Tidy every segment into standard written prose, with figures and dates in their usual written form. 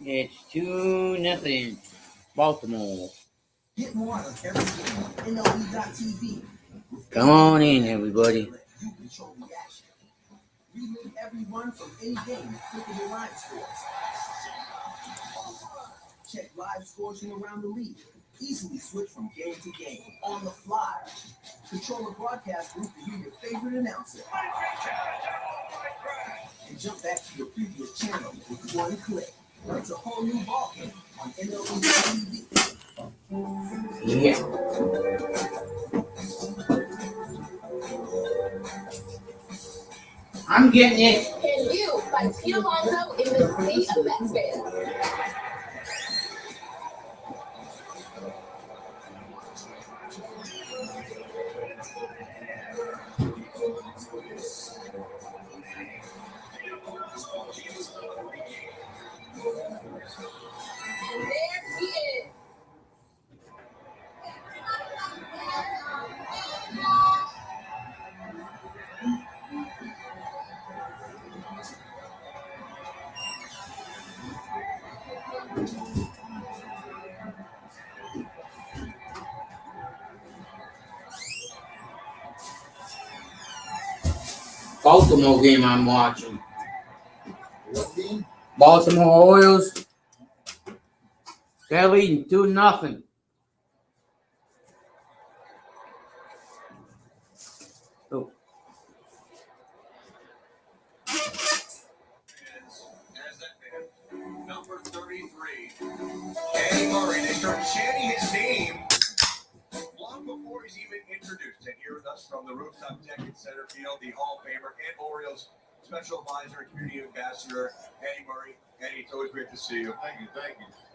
It's 2-0 Baltimore. Get more of every game. MLB.tv. Come on in, everybody. You control the action. Relive every run from any game. Click on your live scores. Check live scores from around the league. Easily switch from game to game on the fly. Control the broadcast group to hear your favorite announcer. And jump back to your previous channel with one click. It's a whole new ballgame on MLB.tv. Yeah. I'm getting it. And you, by Pete Alonso in the Sea of Mets fans. And there he is. Baltimore game I'm watching. What game? Baltimore Orioles. They're leading 2-0. Oh. Number 33, Eddie Murray. They start chanting his name long before he's even introduced. And here with us from the rooftop deck in center field, the Hall of Famer and Orioles special advisor and community ambassador, Eddie Murray. Eddie, it's always great to see you. Thank you.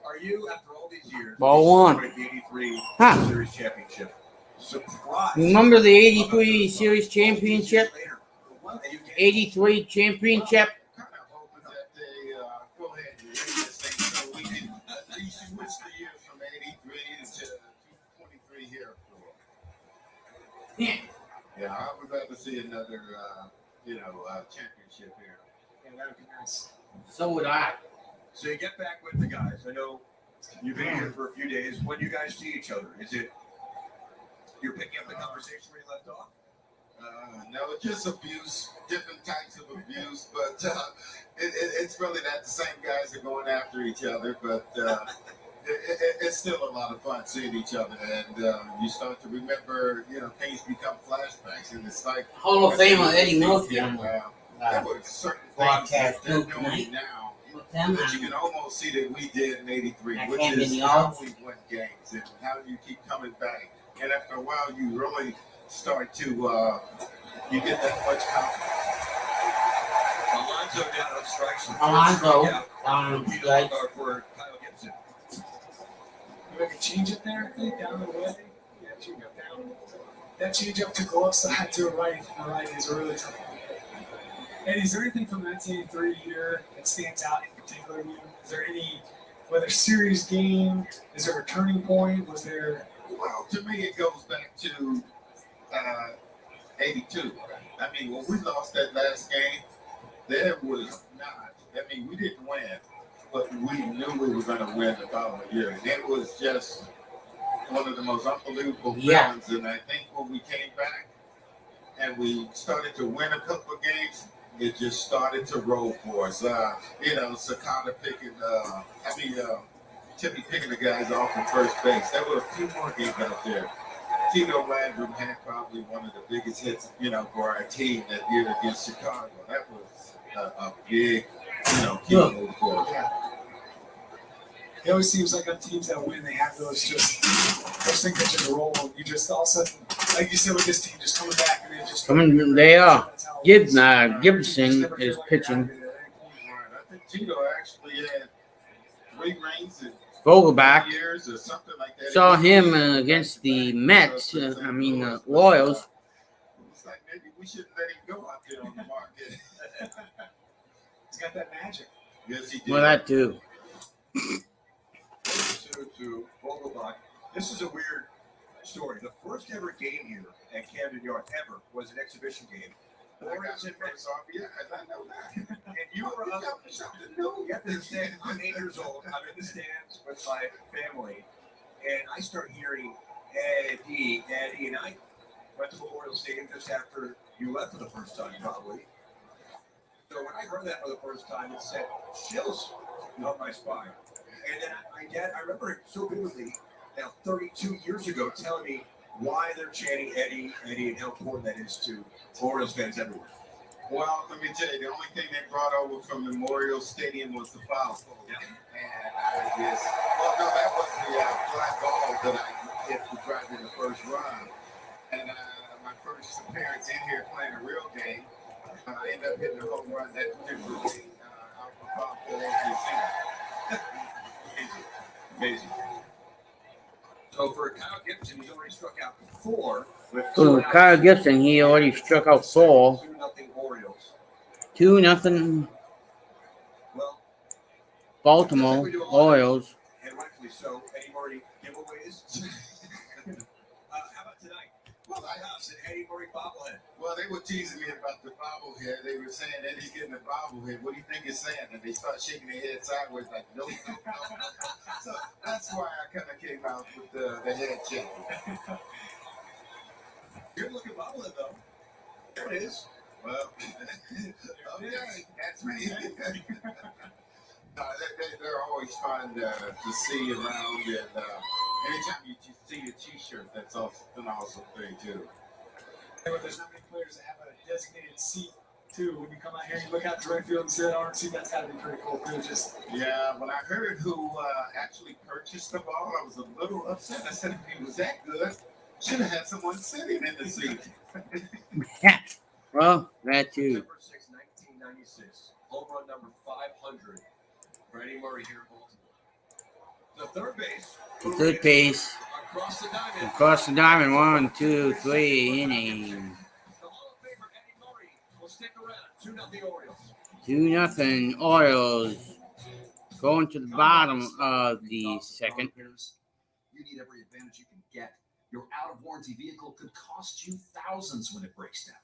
Are you, after all these years, Ball one. the 83 Huh. Series championship, surprised? Remember the 83 Series Championship? Later, and you get 83 Championship? Kind of hoping that they go ahead and make this thing so we can at least switch the year from 83 to 23 here. Yeah. Yeah, I would rather see another, championship here. Yeah, that would be nice. So would I. So you get back with the guys. I know you've been here for a few days. When you guys see each other, is it you're picking up the conversation where you left off? No, it's just abuse, different types of abuse, but it's really not the same guys are going after each other, but it's still a lot of fun seeing each other, and you start to remember, things become flashbacks, and it's like Hall of Famer Eddie Murphy. There were certain broadcast things that they're group doing tonight. now With them, that you can almost see that we did in '83, I which can't is be how the we win games and how you keep coming back. And after a while, you really start to you get that much confidence. Alonso down on strikes. Alonso Strikeout down on for Pete strikes. Alonso, for Kyle Gibson. You make a change it there, I think, down the way. Yeah, change up down. That change up to the left side to the right is a really tough one. And is there anything from the 1983 year that stands out in particular to you? Is there any, whether series game, is there a turning point? Was there? Well, to me, it goes back to '82. I mean, when we lost that last game, there was not. I mean, we didn't win, but we knew we were going to win the following year. And it was just one of the most unbelievable feelings. And I think when we came back and we started to win a couple of games, it just started to roll for us. Sakata picking, Timmy picking the guys off from first base. There were a few more games out there. Tito Landrum had probably one of the biggest hits, for our team that year against Chicago. That was a big, key move for us. Yeah. It always seems like on teams that win, they have those things that just roll. You just all of a sudden, like you said with this team, just coming back and it just Coming, they are. Gibson is pitching. I think Tito actually had 3 rings in Vogelback. years or something like that. Saw him against the Mets. Royals. It's like maybe we shouldn't let him go out there on the market. He's got that magic. Yes, he did. Well, that too. To Vogelbach. This is a weird story. The first ever game here at Camden Yards ever was an exhibition game. I got the first off. Yeah, I know that. And you were up. Something new. You have to understand, I'm 8 years old. I'm in the stands with my family, and I start hearing Eddie, and I went to Memorial Stadium just after you left for the first time, probably. So when I heard that for the first time, it sent chills up my spine. And then my dad, I remember it so vividly, now 32 years ago, telling me why they're chanting Eddie, Eddie, and how important that is to Orioles fans everywhere. Well, let me tell you, the only thing they brought over from Memorial Stadium was the foul pole. Yeah. And I just, well, no, that was the fly ball that I hit to drive in the first run. And my first appearance in here playing a real game, I ended up hitting a home run that particular game out the foul pole of the Amazing. So for Kyle Gibson, he's already struck out 4 with For Kyle Gibson, he already struck out 4. 2-0 Orioles. 2-0 Well, Baltimore Orioles. and rightfully so. Eddie Murray giveaways. How about tonight? Well, I have an Eddie Murray bobblehead. Well, they were teasing me about the bobblehead. They were saying that he's getting a bobblehead. What do you think he's saying? And they start shaking their head sideways like, no, no, no. So that's why I kind of came out with the head shaking. Good looking bobblehead, though. There it is. Well, okay, that's me. No, they're always fun to see around, and anytime you see a T-shirt, that's also an awesome thing too. But there's not many players that have a designated seat too. When you come out here and you look out to right field and sit on a seat, that's got to be pretty cool too. Just Yeah, when I heard who actually purchased the ball, I was a little upset. I said, if he was that good, should have had someone sitting in the seat. Well, that too. November 6, 1996. Home run number 500 for Eddie Murray here in Baltimore. The third base. The third base. Across the diamond. Across the diamond. 1, 2, 3 innings. The Hall of Famer Eddie Murray will stick around. 2-0 Orioles. 2-0 Orioles. Going to the bottom of the second. You need every advantage you can get. Your out-of-warranty vehicle could cost you thousands when it breaks down,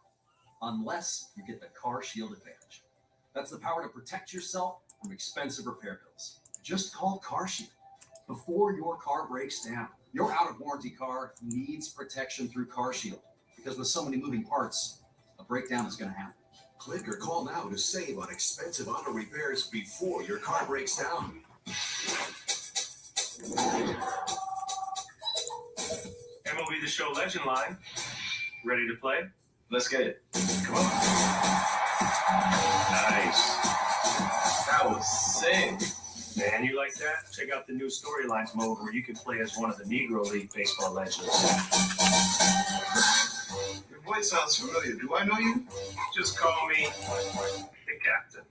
unless you get the Car Shield Advantage. That's the power to protect yourself from expensive repair bills. Just call Car Shield before your car breaks down. Your out-of-warranty car needs protection through Car Shield, because with so many moving parts, a breakdown is going to happen. Click or call now to save on expensive auto repairs before your car breaks down. MLB The Show Legend Line. Ready to play? Let's get it. Come on. Nice. That was sick. Man, you like that? Check out the new Storylines mode where you can play as one of the Negro League baseball legends. Your voice sounds familiar. Do I know you? Just call me the captain.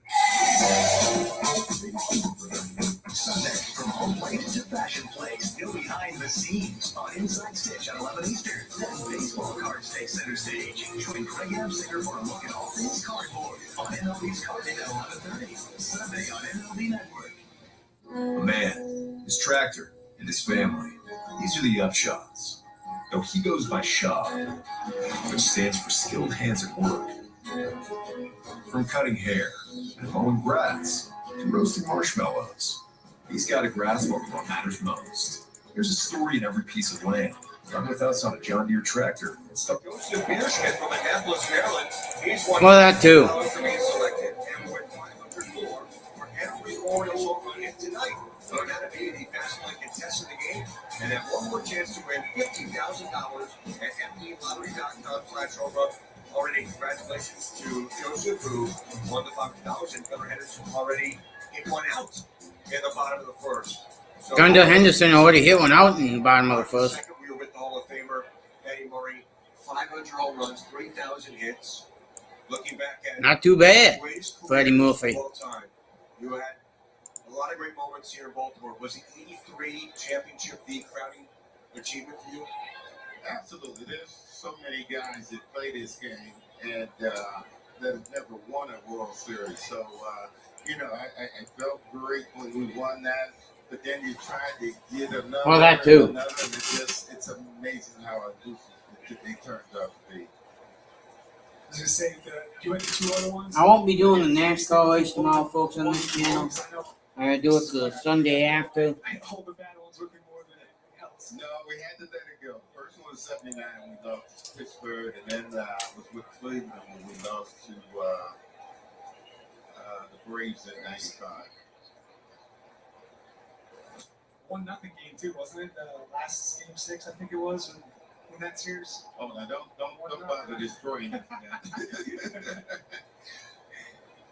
Sunday, from home plate to fashion plays, go behind the scenes on Inside Stitch at 11 Eastern. Then baseball cards take center stage. Join Craig Amsinger for a look at all things cardboard on MLB's Card Day at 11:30. Sunday on MLB Network. A man, his tractor, and his family. These are the Upshaws. Though he goes by Shaw, which stands for skilled hands at work. From cutting hair and mowing grass to roasting marshmallows, he's got a grasp on what matters most. There's a story in every piece of land. Run with us on a John Deere tractor. Goes to Beerschmidt from Annapolis, Maryland. He's won Well, that too. for being selected and went 504 for every Orioles home run hit tonight. So I got to be the fast one contestant in the game and have one more chance to win $50,000 at MDLottery.com/home run. Already, congratulations to Joseph, who won the $500, and Gunnar Henderson already hit one out in the bottom of the first. So, Gunnar Henderson already hit one out in the bottom of the first. Second, we were with the Hall of Famer Eddie Murray, 500 home runs, 3,000 hits. Looking back at Not too bad greatest for Eddie career Murphy. of all time. You had a lot of great moments here in Baltimore. Was the '83 championship the crowning achievement for you? Absolutely. There's so many guys that play this game and that have never won a World Series. So, I felt great when we won that. But then you try to get another. Well, that too. Another, it's amazing how it turned out to be. was gonna say you went to 2 other ones. I won't be doing the NASCAR race tomorrow, folks, on this channel. I'm gonna do it the Sunday after. All the bad ones with me more than anything else. No, we had to let it go. First one was 79. We lost to Pittsburgh, and then was with Cleveland when we lost to the Braves in 95. 1-0 game too, wasn't it? Last game 6, I think it was, in that series. Oh, now don't bother destroying it.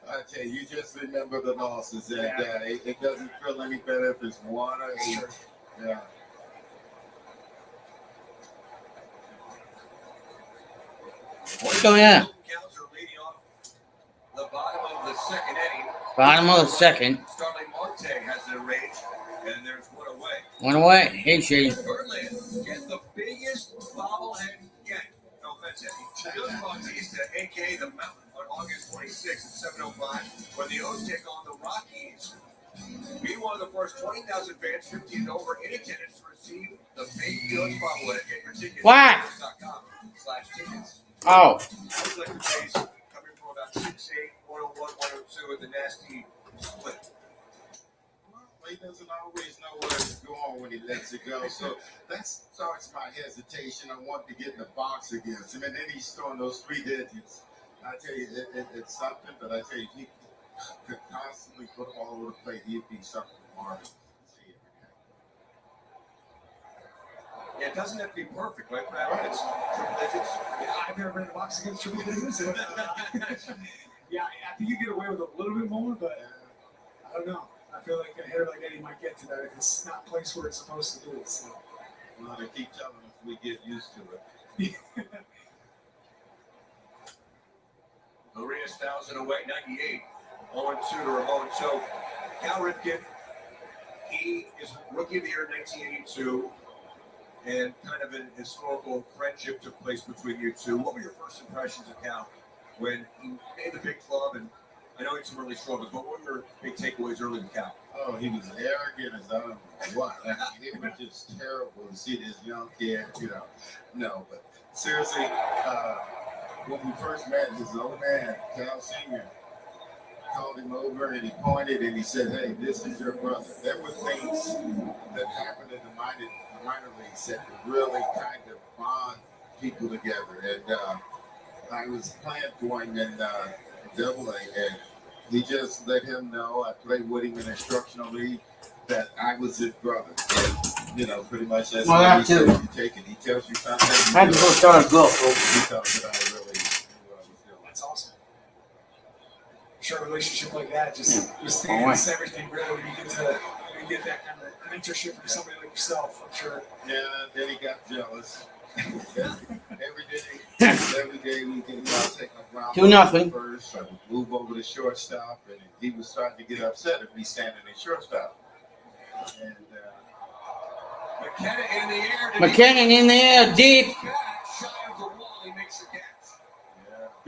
I tell you, you just remember the losses. And it doesn't feel any better if it's 1 or 8. Sure. Yeah. What's going on? Counts are leading off the bottom of the second inning. Bottom of the second. Starling Marte has the range, and there's 1 away. 1 away. Hey, Shady. Birdland gets the biggest bobblehead yet. No offense, Eddie. Billy Bautista, a.k.a. the Mountain, on August 26th at 7:05, when the O's take on the Rockies. Be one of the first 20,000 fans, 15 and over, in attendance to receive the Big Village bobblehead. Get your tickets What? at Bills.com/tickets. Oh. I was like the base coming from about 6'8", 101, 102 with the nasty split. Well, he doesn't always know where it's going when he lets it go. So that starts my hesitation. I want to get in the box against him. And then he's throwing those 3 digits. I tell you, it's something, but I tell you, he could constantly put all over the plate. He'd be something marvelous to see every day. Yeah, it doesn't have to be perfect, right? But it's triple digits. I've never been in a box against triple digits. Yeah, I think you get away with a little bit more, but I don't know. I feel like a hitter like Eddie might get to that if it's not placed where it's supposed to be. So. Well, they keep telling us we get used to it. Maria's 1,000 away, 98. 0-2 to Ramon. So, Cal Ripken, he is Rookie of the Year in 1982, and kind of an historical friendship took place between you two. What were your first impressions of Cal when he made the big club? And I know he had some early struggles, but what were your big takeaways early in Cal? Oh, he was arrogant as I don't know what. It was just terrible to see this young kid, No, but seriously, when we first met, his old man, Cal Sr., called him over and he pointed and he said, "Hey, this is your brother." There were things that happened in the minor leagues that really kind of bond people together. And I was playing for him in Double-A, and he just let him know, I played with him in instructional league, that I was his brother. And, pretty much that's what he said. You take it. He tells you something. I had to go start a book. He thought that I really knew what I was doing. That's awesome. I'm sure a relationship like that just stands everything really when you get that kind of mentorship from somebody like yourself. I'm sure. Yeah, then he got jealous. every day we can take my ground 2-0. first. I would move over to shortstop, and he was starting to get upset at me standing in shortstop. And McKenna in the air. McKinnon in the air, deep. Shy of the wall, he makes the catch.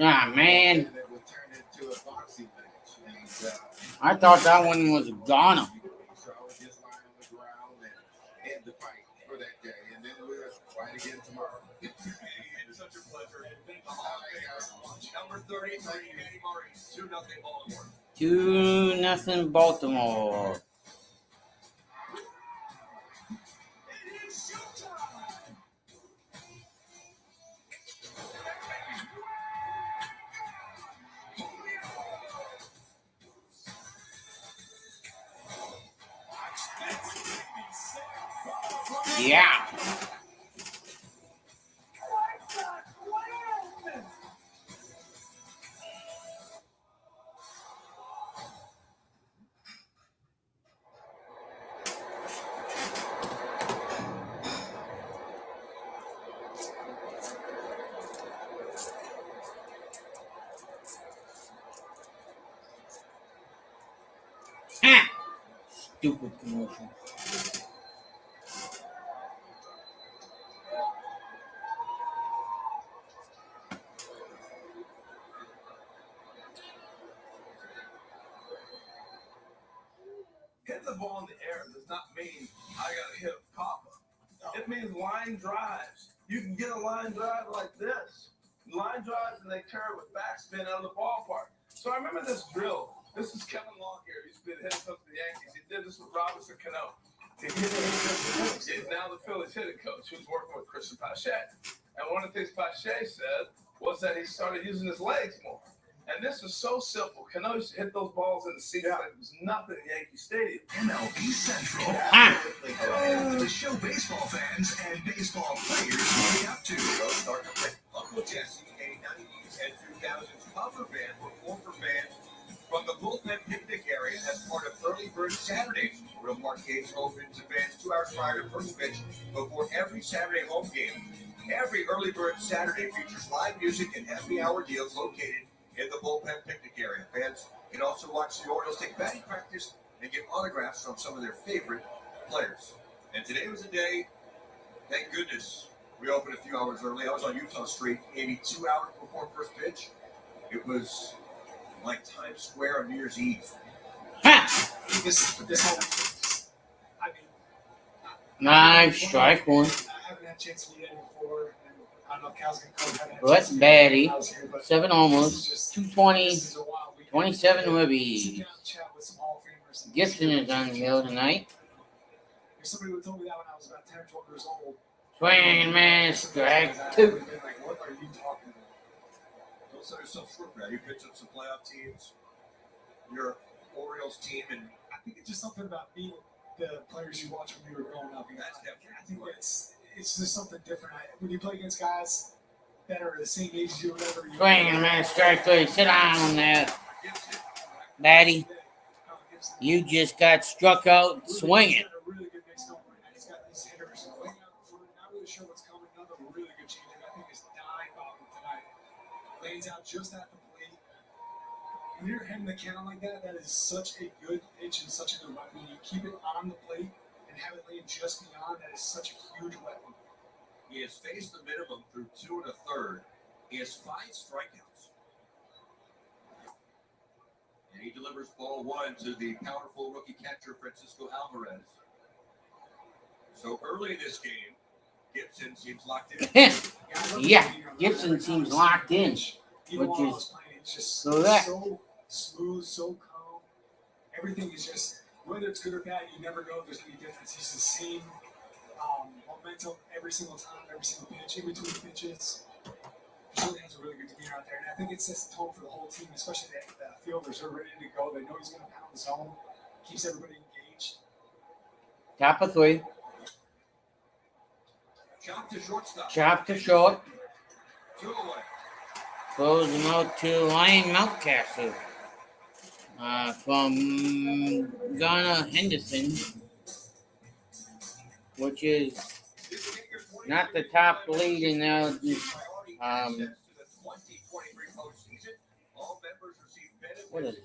Ah, man. And it would turn into a boxing match. And I thought that one was a goner. so I would just lie on the ground and end the fight for that day, and then we'll fight again tomorrow. It's such a pleasure. The Hall of Famers, number 33, Eddie Murray, 2-0 Baltimore. 2-0 Baltimore. Yeah. Ah. Stupid commercial. Hit the ball in the air does not mean I got to hit a pop-up. It means line drives. You can get a line drive like this. line drives and they turn with backspin out of the ballpark. So I remember this drill. This is Kevin Long here. He used to be the head coach of the Yankees. He did this with Robinson Cano. He's now the Phillies hitting coach who's working with Christian Pache. And one of the things Pache said was that he started using his legs more. And this is so simple. Cano used to hit those balls in the seats like it was nothing in Yankee Stadium. MLB Central. The show baseball fans and baseball players look up to. Uncle Jesse, a 90s and 2000s cover band, performed for fans from the bullpen picnic area as part of Early Bird Saturdays. Real Park gates open to fans 2 hours prior to first pitch before every Saturday home game. Every Early Bird Saturday features live music and happy hour deals located in the bullpen picnic area. Fans can also watch the Orioles take batting practice and get autographs from some of their favorite players. And today was a day, thank goodness, we opened a few hours early. I was on Utah Street maybe 2 hours before first pitch. It was like Times Square on New Year's Eve. This whole, I mean, Nice strike one. I haven't had a chance to meet Eddie before, and I don't know if Cal's going to come. What's Batty? 7 This homers, is just- 220, this is a wild weekend. 27 Sit ribbies. down and chat with some Hall of Famers. And Gibson is on the hill tonight. If somebody would have told me that when I was about 10 or 12 years old, Swing and miss, strike I would 2. have been like, what are you talking about? Don't sell yourself short, Brad. You pitch up some playoff teams. Your Orioles team, and I think it's just something about being the players you watch when you were growing up. that's definitely I think it's just something different. When you play against guys that are the same age as you or whatever. You Swing and miss, strike 3. Sit down there. Batty, you just got struck out swinging. He's got a really good mix going right now. He's got these hitters. We're not really sure what's coming. Another really good change. I think it's dive-bombing tonight. Lays out just at the plate. When you're hitting the count like that, that is such a good pitch and such a good weapon. You keep it on the plate and have it laying just beyond. That is such a huge weapon. he has faced the minimum through 2 1/3. He has 5 strikeouts. And he delivers ball 1 to the powerful rookie catcher, Francisco Alvarez. So early in this game, Gibson seems locked in. Yeah, Gibson seems locked in. Even Which while I is was playing, it's just correct. so smooth, so calm. Everything is just, whether it's good or bad, you never know if there's any difference. He's the same momentum every single time, every single pitch, in between pitches. He really has a really good demeanor out there. And I think it sets the tone for the whole team, especially the fielders. They're ready to go. They know he's going to pound the zone, keeps everybody engaged. Top of 3. Chop to shortstop. Chop to short. 2 away. Closing out to Ryan Mountcastle. From Ghana Henderson, which is not the top lead in the what is it?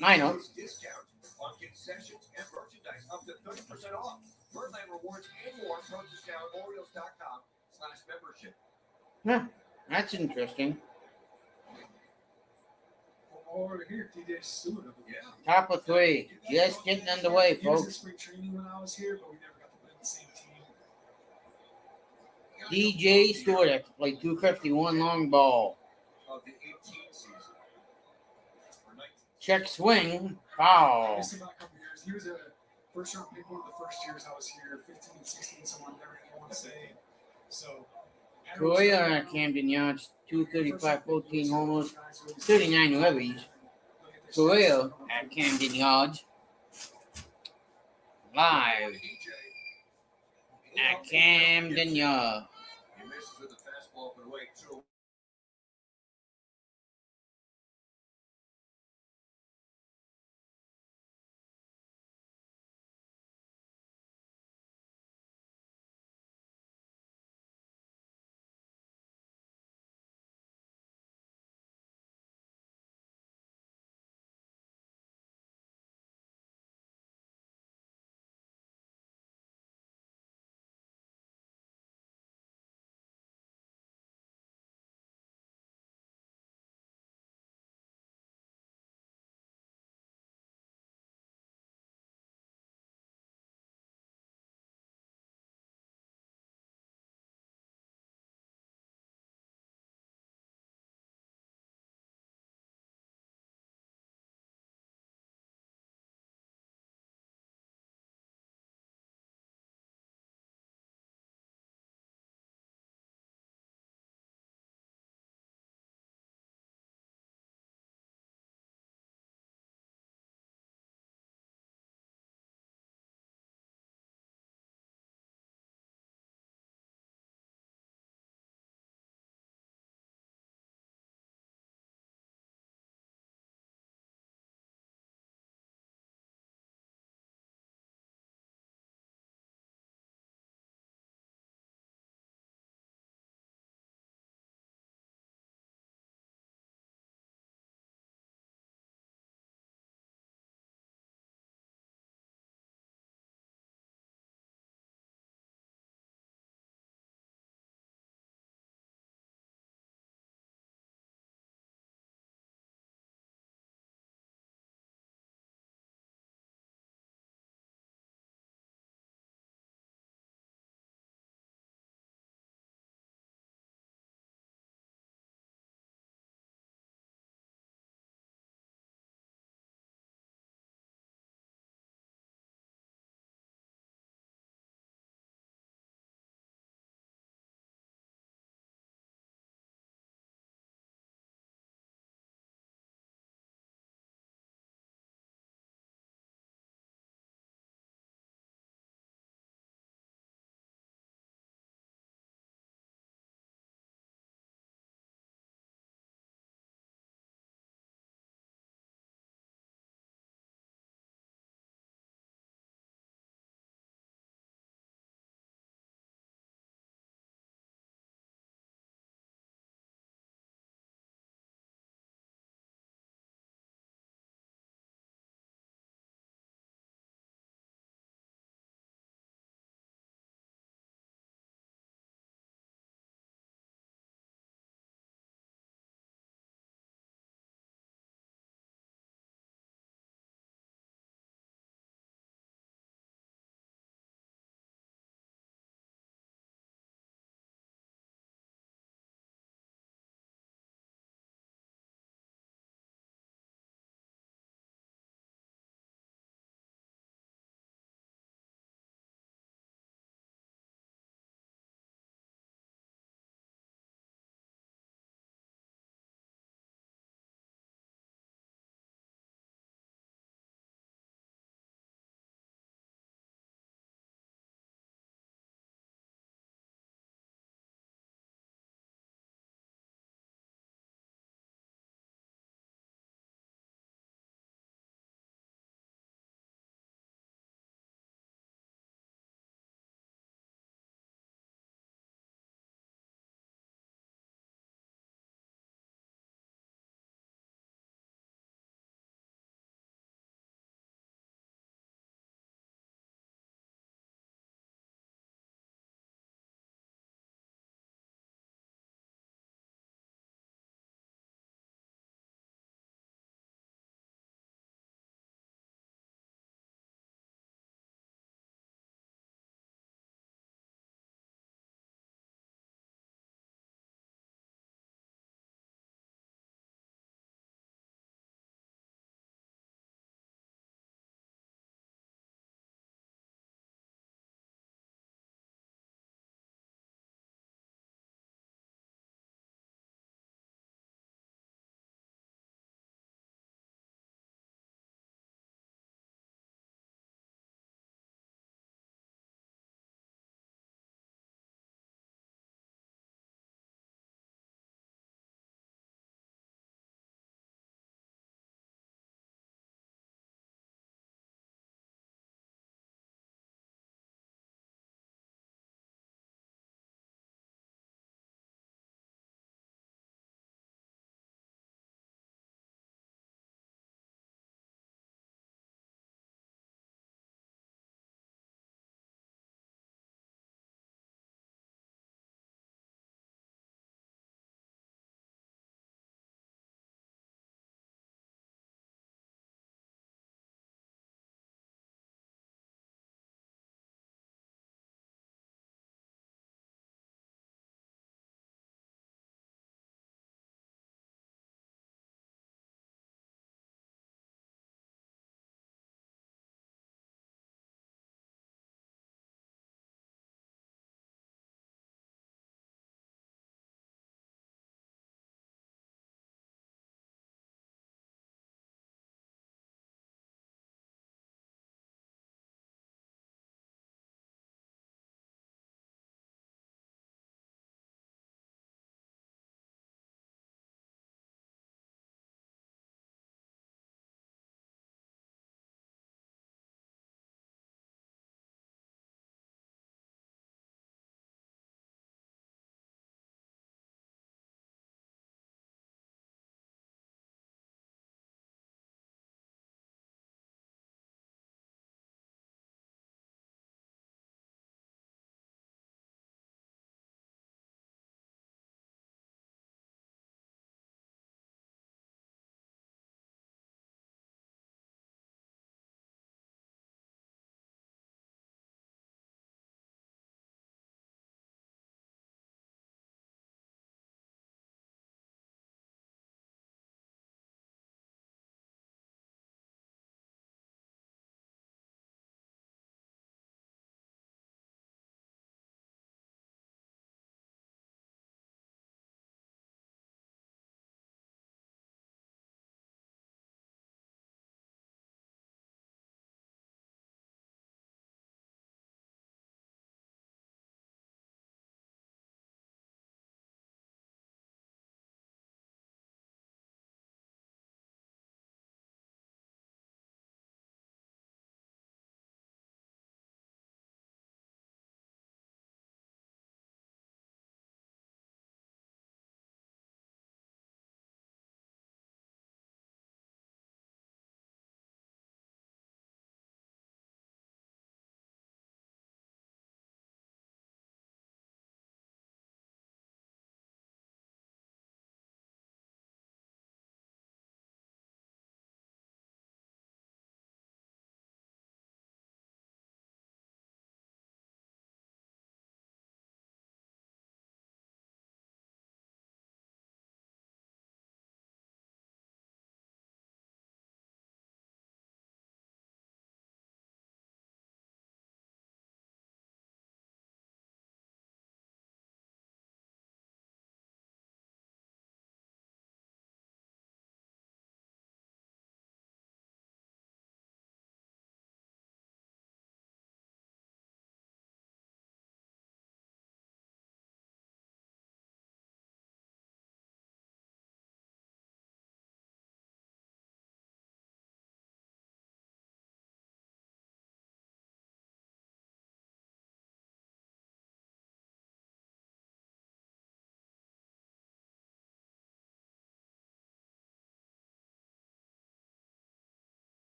Minors. Discount on concessions and merchandise up to 30% off. Birdland rewards and more. Purchase now at Orioles.com/membership. Huh, that's interesting. Over here, DJ Stewart. Yeah. Top of 3. Just getting underway, He was in folks. spring training when I was here, but we never got to play on the same team. DJ Stewart has to play 251 long ball. Of the 18 season. Or 19. Check swing. Foul. Missed about a couple years. He was a first round pick one of the first years I was here, 15 and 16, so I'm never going to want to say. So, Korea at Camden Yards, 235, 14 homers, 39 ribbies. Korea at Camden Yards. Live at Camden Yards. He misses with a fastball up and away. 2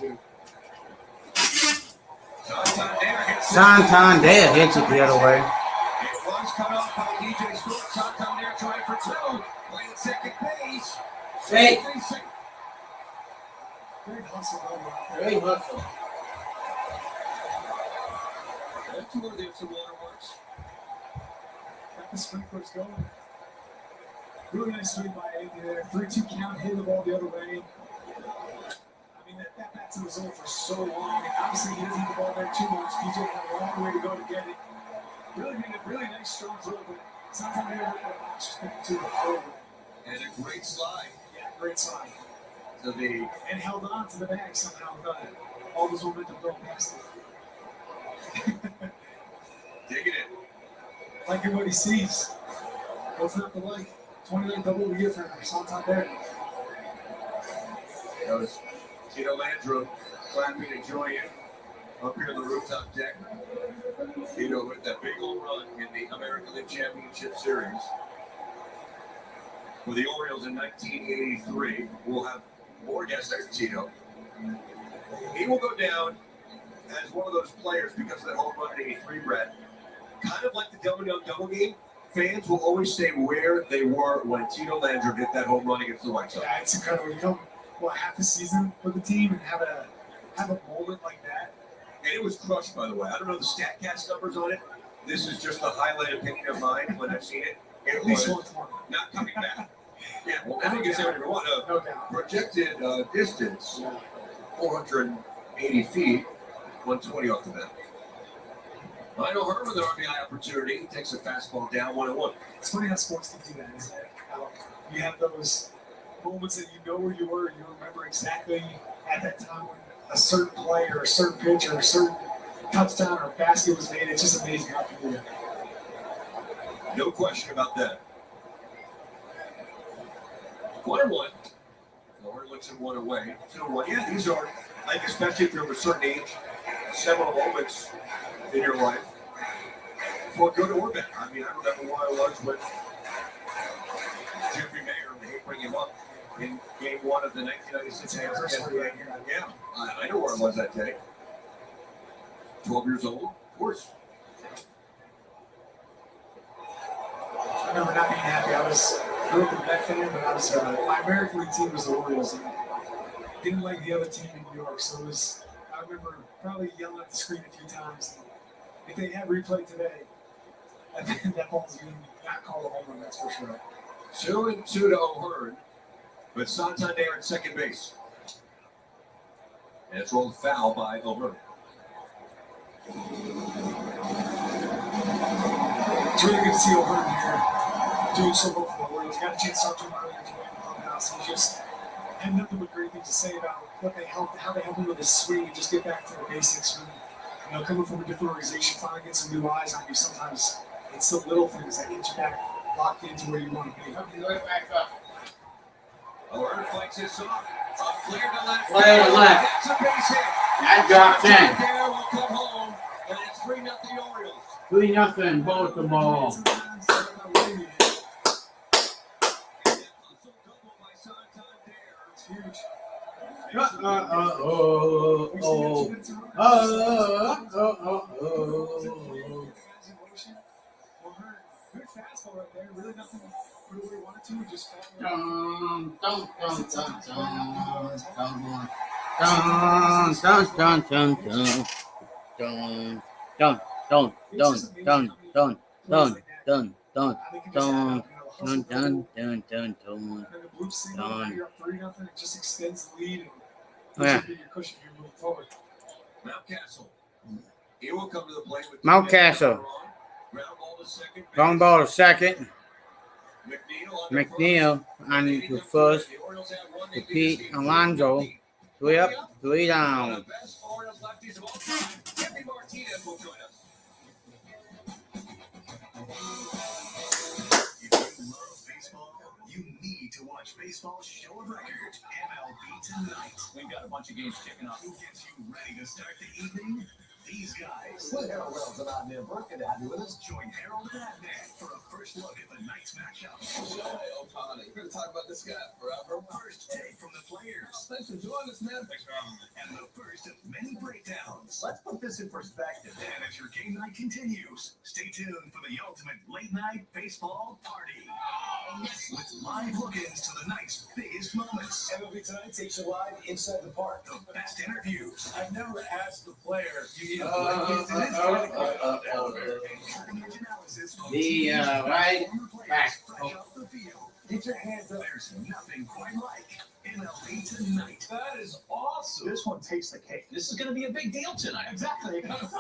do. Santander hits it the other way. It was cut off by DJ Stewart. Santander trying for two. Playing second base. Hey, Great hustle over. great hustle. That's worthy of some waterworks. Got the sprinklers going. Really nice swing by Andy there. 3-2 count, hit the ball the other way. I mean, that bat's in the zone for so long, and obviously he doesn't hit the ball there too much. DJ had a long way to go to get it. Really made a really nice strong throw, but sometimes they don't get a box to the forward. And a great slide Yeah, great slide. to the And held on to the bag somehow. All this momentum going past it. digging it. Liking what he sees. What's not to like? 29 double of the year for Santander. That was Tito Landrum clapping and enjoying it up here on the rooftop deck. Tito with that big home run in the American League Championship Series for the Orioles in 1983. We'll have more guests. There's Tito. He will go down as one of those players because of that home run in 83, Brett. Kind of like the double game. Fans will always say where they were when Tito Landrum hit that home run against the White Sox. Yeah, it's incredible. You come half a season with the team and have a moment like that. And it was crushed, by the way. I don't know the StatCast numbers on it. This is just the highlight opinion of mine when I've seen it. It At least was once more. not coming back. Yeah, well, I think it's every one. No doubt. Projected distance, 480 feet, 120 off the bat. Lionel Herman, the RBI opportunity. He takes a fastball down 1-1. It's funny how sports can do that, isn't it? How you have those moments that you know where you were, and you remember exactly at that time when a certain play or a certain pitch or a certain touchdown or basket was made. It's just amazing how people do that. No question about that. 1-1. Lord looks at one away. 2-1. Yeah, these are, like, especially if you're of a certain age, several moments in your life, for good or bad. I mean, I remember where I was when Jeffrey Mayer, they hate bring him up in game 1 of the 1996 NBA. Yeah, I know where I was that day. 12 years old, of course. I remember not being happy. I grew up a Met fan, but I was my American League team was the Orioles, and didn't like the other team in New York. So it was. I remember probably yelling at the screen a few times. If they had replay today, that ball's going to not call a home run. That's for sure. 2-2 to O'Hearn, but Santander at second base. And it's rolled foul by O'Hearn. It's really good to see O'Hearn here doing so well for the Orioles. Got a chance to talk to him earlier today in the clubhouse. He just had nothing but great things to say about how they helped him with his swing and just get back to the basics. When, coming from a different organization, finally get some new eyes on you. Sometimes it's the little things that get you back locked into where you want to be. Right back up. O'Hearn fights this off. A flare to left. Flare to left. That's a base hit. That dropped in. Santander will come home, and it's 3-0 Orioles. 3-0 Baltimore. Sometimes they're not winning it. It's huge. Good fastball right there. Really nothing put away 1-2. Just It just extends the lead and your cushion here moving forward. Mountcastle. He will come to the plate with Mountcastle. Ground ball to second. Ground ball to second. McNeil on to first. To Pete Alonso. 3 up, 3 down. The best Orioles lefties of all time. Jimmy Martinez will join us. If you love baseball, you need to watch Baseball's Show of Record, MLB Tonight. We've got a bunch of games kicking off. Who gets you ready to start the evening? These guys. With Harold Reynolds and I'm Neil Burke, and happy with us. Join Harold and Adnan for a first first look at the night's matchup. Shohei Ohtani. We're going to talk about this guy forever. First take from the players. Thanks for joining us, man. Thanks for having me. And the first of many breakdowns. Let's put this in perspective. And as your game night continues, stay tuned for the ultimate late night baseball party. With live look-ins to the night's biggest moments. MLB Tonight takes you live inside the park. The best interviews. I've never asked the player, do you need a The right back. Get your hands up. There's nothing quite like MLB Tonight. That is awesome. This one takes the cake. This is going to be a big deal tonight. Exactly. MLB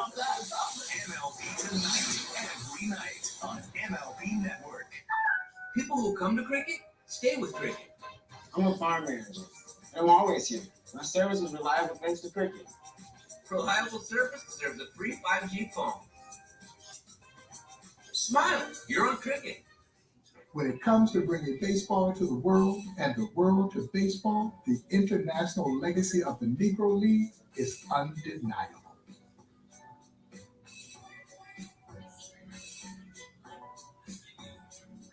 Tonight every night on MLB Network. People who come to cricket stay with cricket. I'm a farm manager. I'm always here. My service is reliable thanks to cricket. Reliable service deserves a free 5G phone. Smile, you're on cricket. When it comes to bringing baseball to the world and the world to baseball, the international legacy of the Negro League is undeniable.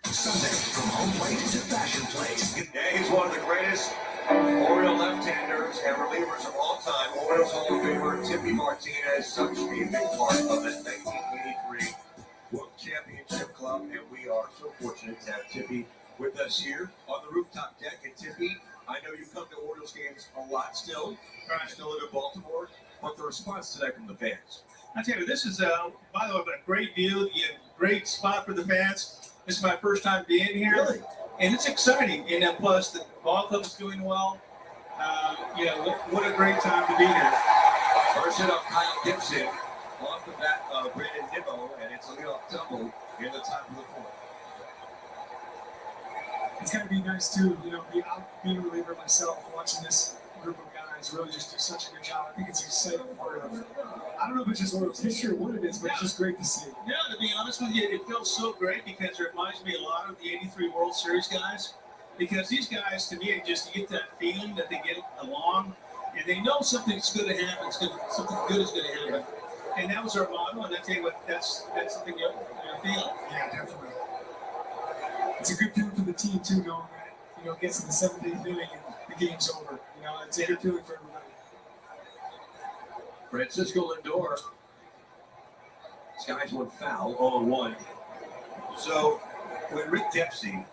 Sunday, from home plate to fashion plate. Yeah, he's one of the greatest Oriole left-handers and relievers of all time. Orioles Hall of Famer Tippy Martinez, such a big part of the 1983 World Championship Club, and we are so fortunate to have Tippy with us here on the rooftop deck. And Tippy, I know you come to Orioles games a lot still. You still live in Baltimore. But the response today from the fans? I tell you, this is, by the way, a great view, a great spot for the fans. This is my first time being here. Really? And it's exciting. And plus, the ball club is doing well. What a great time to be here. First hit off Kyle Gibson. Off the bat, Brandon Nimmo, and it's a leadoff double in the top of the fourth. It's going to be nice, too, being a reliever myself, watching this group of guys really just do such a good job. I think it's an exciting part of it. I don't know if it's just Orioles history or what it is, but it's just great to see. Yeah, to be honest with you, it feels so great because it reminds me a lot of the 83 World Series guys. Because these guys, to me, you get that feeling that they get along, and they know something's going to happen. Something good is going to happen. And that was our motto, and I tell you what, that's something you're feeling. Yeah, definitely. It's a good feeling for the team, too, knowing that, it gets in the 7th, 8th inning and the game's over. It's a good feeling for everybody. Francisco Lindor. This guy's one foul, 0-1. So when Rick Dempsey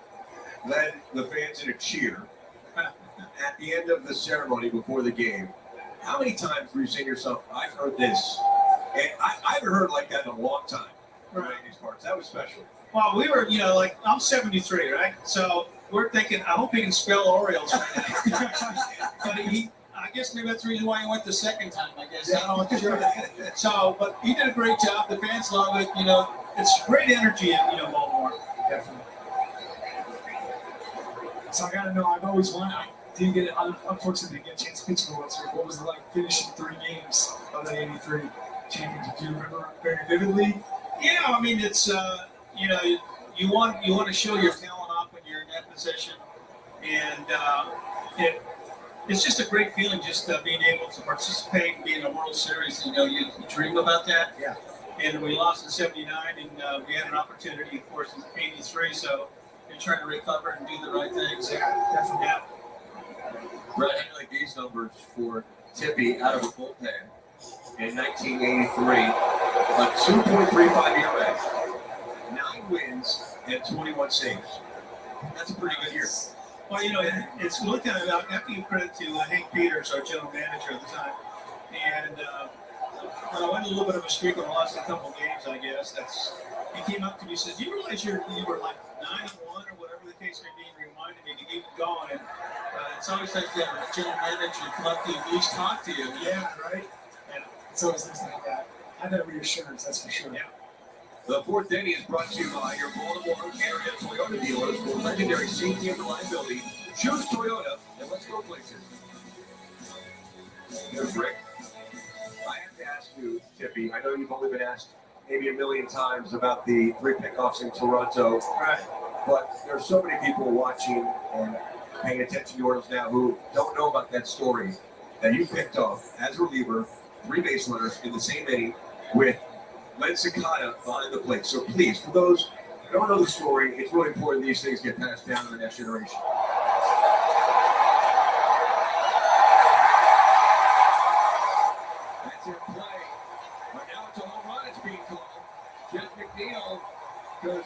led the fans in a cheer at the end of the ceremony before the game, how many times were you saying to yourself, I've heard this? And I haven't heard like that in a long time. Right. These parts. That was special. Well, we were, I'm 73, right? So we're thinking, I hope he can spell Orioles right now. But I guess maybe that's the reason why he went the second time, I guess. I don't know. Sure. So, but he did a great job. The fans love it. It's great energy in, Baltimore. Definitely. So I got to know, I've always wanted, I didn't get it, unfortunately, didn't get a chance to pitch for once. What was it like finishing 3 games of the 83 championship? Do you remember very vividly? Yeah, I mean, it's, you want to show your talent off when you're in that position. And it's just a great feeling just being able to participate and be in a World Series. You dream about that. Yeah. And we lost in 79, and we had an opportunity, of course, in 83. So you're trying to recover and do the right things. Yeah, definitely. Yeah. Brett, how do you like these numbers for Tippy out of a bullpen in 1983? A 2.35 ERA, 9 wins, and 21 saves. That's a pretty good year. Well, it's one thing I have to give credit to Hank Peters, our general manager at the time. And when I went a little bit of a streak and lost a couple games, I guess, he came up to me and said, "Do you realize you were like 9-1 or whatever the case may be?" And reminded me to keep it going. And it's always nice to have a general manager come up to you, at least talk to you. Yeah, right. And it's always nice to have that. Have that reassurance, that's for sure. Yeah. The fourth inning is brought to you by your Baltimore area Toyota dealers for legendary safety and reliability. Choose Toyota and let's go places. Here's Rick. I have to ask you, Tippy, I know you've only been asked maybe a million times about the 3 pickoffs in Toronto. Right. But there's so many people watching and paying attention to Orioles now who don't know about that story that you picked off as a reliever, 3 base runners in the same inning with Len Cicada behind the plate. So please, for those don't know the story. It's really important these things get passed down to the next generation. That's in play. But now it's a home run. It's being called. Jeff McNeil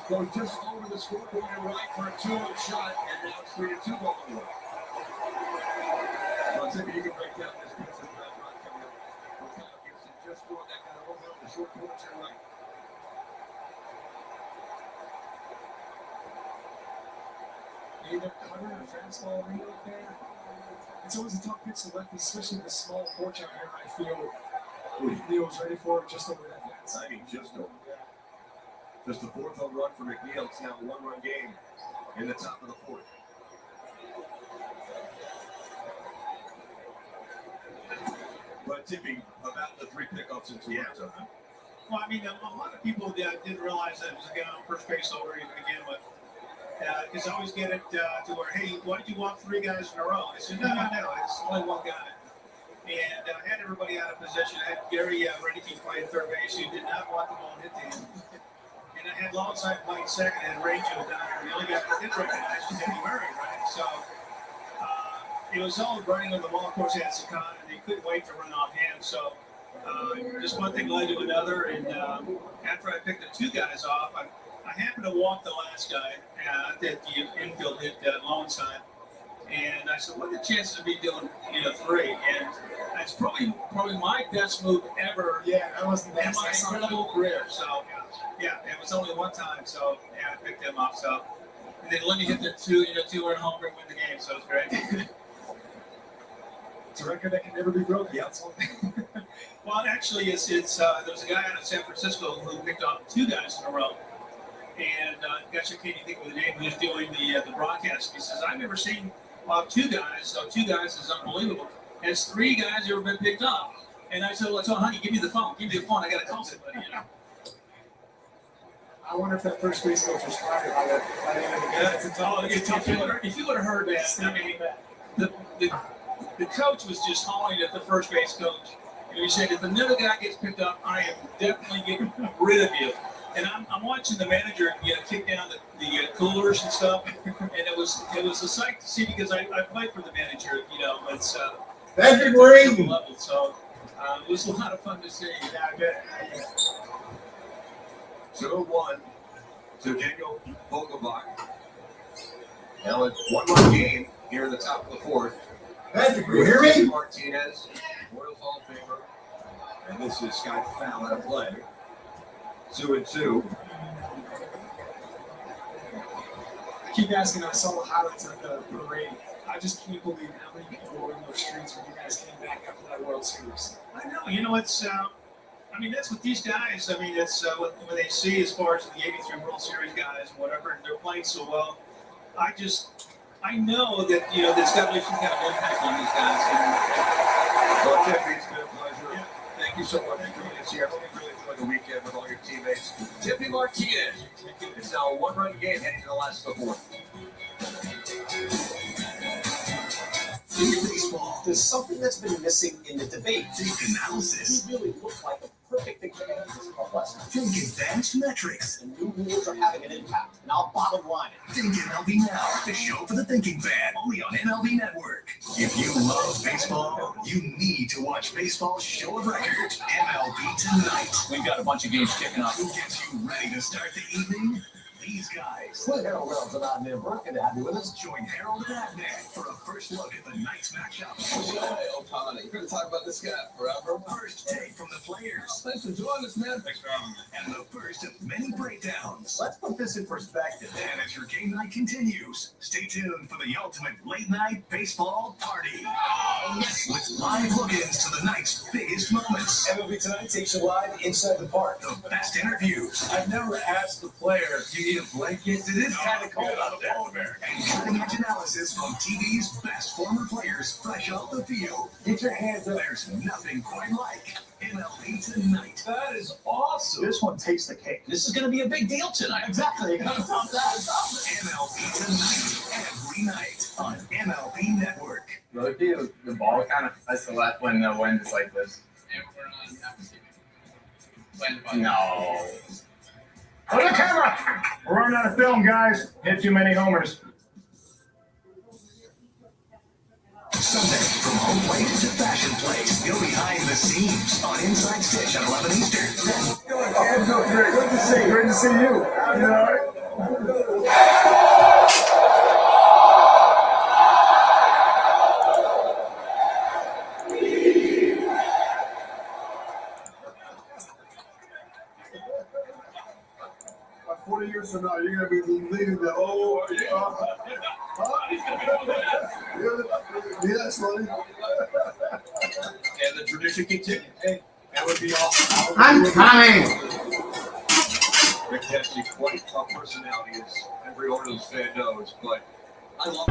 goes just over the scoreboard and right for a 2-1 shot, and now it's 3-2 Baltimore. Well, Tippy, you can break down this piece of that run coming up. Kyle Gibson just scored that kind of over the short porch and right. Either cutter or fastball right there. It's always a tough pitch to lefty, especially the small porch out here. I feel McNeil was ready for it just over that fence. I mean, just over. Just the fourth home run for McNeil. It's now a one-run game in the top of the fourth. But Tippy, about the 3 pickoffs in 2 rounds, huh? Well, I mean, a lot of people didn't realize that it was a guy on first base already to begin with. Because I always get it to where, hey, why did you walk 3 guys in a row? I said, no, it's only one guy. And I had everybody out of position. I had Gary Redicky playing third base, who did not want the ball hit to him. And I had Longside playing second and Rachel down there. The only guy I did recognize was Eddie Murray, right? So it was all running on the ball. Of course, they had Sakan, and they couldn't wait to run off him. So just one thing led to another. And after I picked the 2 guys off, I happened to walk the last guy that the infield hit Longside. And I said, what are the chances of me doing 3? And that's probably my best move ever. Yeah, that was the in best. my incredible career. So, yeah, it was only one time. So, yeah, I picked him up. So, and then let me hit the 2-run homer and win the game. So, it's great. It's a record that can never be broken. Yep. Well, actually, it's there's a guy out of San Francisco who picked off 2 guys in a row. And gosh, I can't even think of the name who's doing the broadcast. He says, I've never seen 2 guys. So 2 guys is unbelievable. Has 3 guys ever been picked up? And I said, well, honey, give me the phone. Give me the phone. I got to call somebody. I wonder if that first base coach was fired by the end of the game. It's a tough. If you would have heard that, I mean, the coach was just hollering at the first base coach. And he said, if another guy gets picked up, I am definitely getting rid of you. And I'm watching the manager kick down the coolers and stuff, and it was a sight to see because I played for the manager. It's Patrick Green. level, so it was a lot of fun to see. Yeah, I bet. 2-1 to Daniel Vogelbach. Now it's 1-1 game here in the top of the fourth. Patrick, you hear me? Martinez, Royals Hall of Famer, and this is Scott Fallon at play. 2-2. I keep asking. I saw the highlights of the parade. I just can't believe how many people were in those streets when you guys came back after that World Series. I know. It's. I mean, that's what these guys. I mean, it's what they see as far as the '83 World Series guys and whatever. And they're playing so well. I know that that's got to be some kind of impact on these guys. Well, Tippy, it's been a pleasure. Yeah. Thank you so much for joining us here. I hope you really enjoyed the weekend with all your teammates. Tippy Martinez. It's now a 1-run game heading to the last of the fourth. Baseball. There's something that's been missing in the debate. Think analysis. He really looks like a perfect example of lesson. Think advanced metrics. The new rules are having an impact, and I'll bottom line it. Think MLB Now, the show for the thinking fan, only on MLB Network. If you love baseball, you need to watch baseball's show of record, MLB Tonight. We've got a bunch of games kicking off. Who gets you ready to start the evening? These guys. With Harold Reynolds and Adnan Brooke, and happy with us. Join Harold and Adnan for a first look at the night's matchup. Hey, Otani, you're going to talk about this guy forever. First take from the players. Thanks for joining us, man. Thanks for having me. And the first of many breakdowns. Let's put this in perspective. And as your game night continues, stay tuned for the ultimate late night baseball party. With live look-ins to the night's biggest moments. MLB Tonight takes you live inside the park. The best interviews. I've never asked the player, do you need a blanket? It is kind of cold out there. And cutting-edge analysis from TV's best former players fresh off the field. Get your hands up. There's nothing quite like MLB Tonight. That is awesome. This one takes the cake. This is going to be a big deal tonight. Exactly. MLB Tonight every night on MLB Network. Will it be the ball kind of that's the last when the wind is like this? No. For the camera! We're running out of film, guys. Hit too many homers. Sunday, from home plate to fashion plate, go behind the scenes on Inside Stitch at 11 Eastern. Good to see you. Great to see you. You all right? About 40 years from now, you're going to be leading the old. Yeah, that's funny. And the tradition continues. Hey, that would be awesome. I'm coming. Rick Dempsey, quite a personality, as every Orioles fan knows, but I love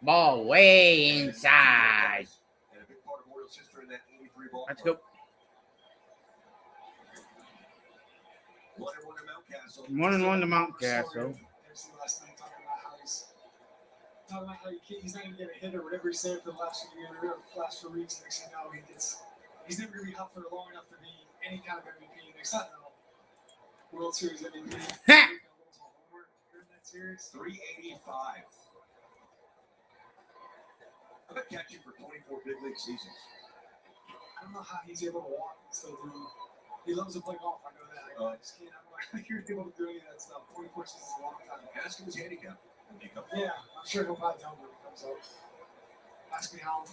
Ball way inside. And a big part of Orioles history in that 83 ball. Let's go. 1-1 to Mountcastle. 1-1 to Mountcastle. Last night talking about how he's not going to get a hit or whatever he said for the last few years, last 4 weeks. Next thing you know, he's never going to be hot for long enough to be any kind of MVP. Next time, World Series MVP. Series 385. I'm going to catch you for 24 big league seasons. I don't know how he's able to walk and still do. He loves to play golf. I know that. I just can't. I don't know how you're able to do any of that stuff. 24 seasons is a long time. Ask him his handicap. When he comes Yeah, I'm sure he'll probably tell me when he comes up. Ask me how.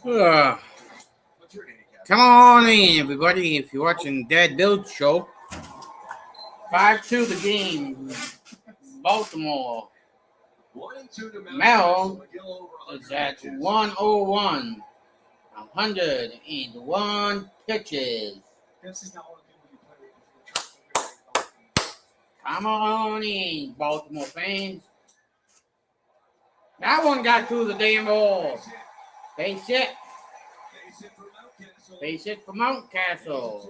What's your handicap? Come on in, everybody. If you're watching Dad Build Show, 5-2 the game. Baltimore. 1-2 to Mel is at 101. 101 pitches. Come on in, Baltimore fans. That one got through the damn ball. Base hit. Base hit for Mountcastle.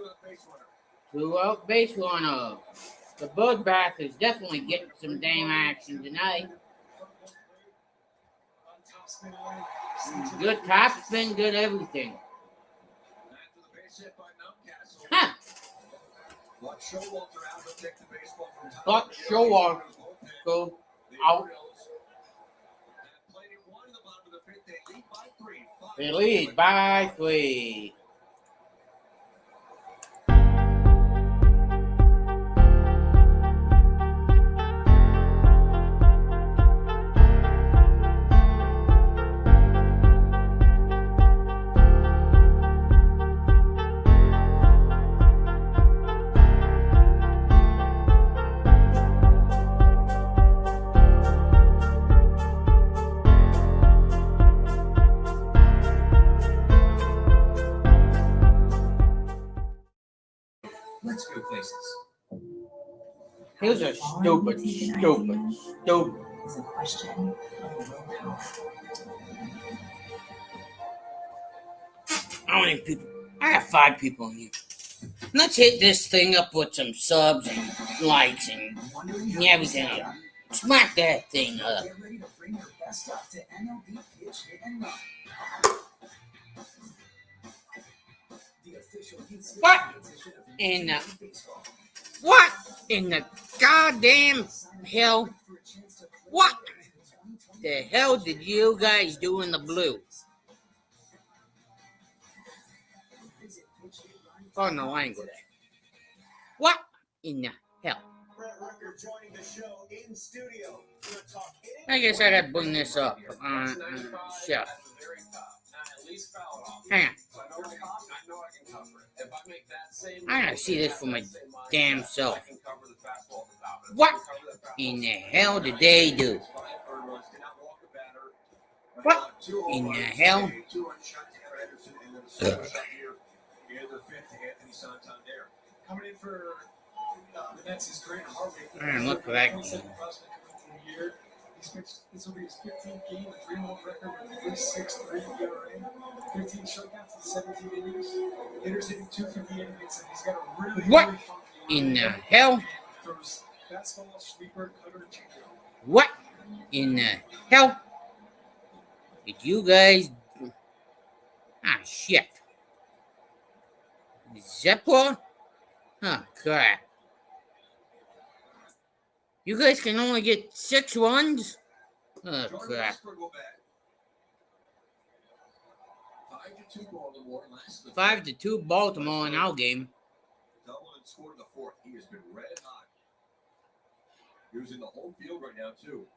2-out base runner. The Bloodbath is definitely getting some damn action tonight. Good top spin, good everything. Huh. Buck Showalter out. He'll take the baseball from Buck Showalter go out. They lead by 3. Let's go places. Here's a stupid. Is a question of willpower. How many people? I have 5 people in here. Let's hit this thing up with some subs and likes and everything. Smack that thing up. Get ready to bring your best stuff to MLB Pitch Hit and Run. The official What in the goddamn hell? What the hell did you guys do in the blue? On the language. What in the hell? I guess I gotta bring this up on Chef. Hang on. I gotta see this for my damn self. What in the hell did they do? What in the hell? Coming in for the Mets is Grant Harvick. Man, look for that. This will be his 15th game, a 3-1 record with 3.63 ERA, 15 shutouts in 17 innings. Hitters hitting 258 against him. He's got a really What funky in the line. hell? Throws fastball, sweeper, cutter, and changeup. What in the hell did you guys? Ah, shit. Zepler? Oh, crap. You guys can only get 6 runs? Oh, crap. 5-2 Baltimore in our game. Double and scored in the 4th. He has been red hot. Using the whole field right now, too.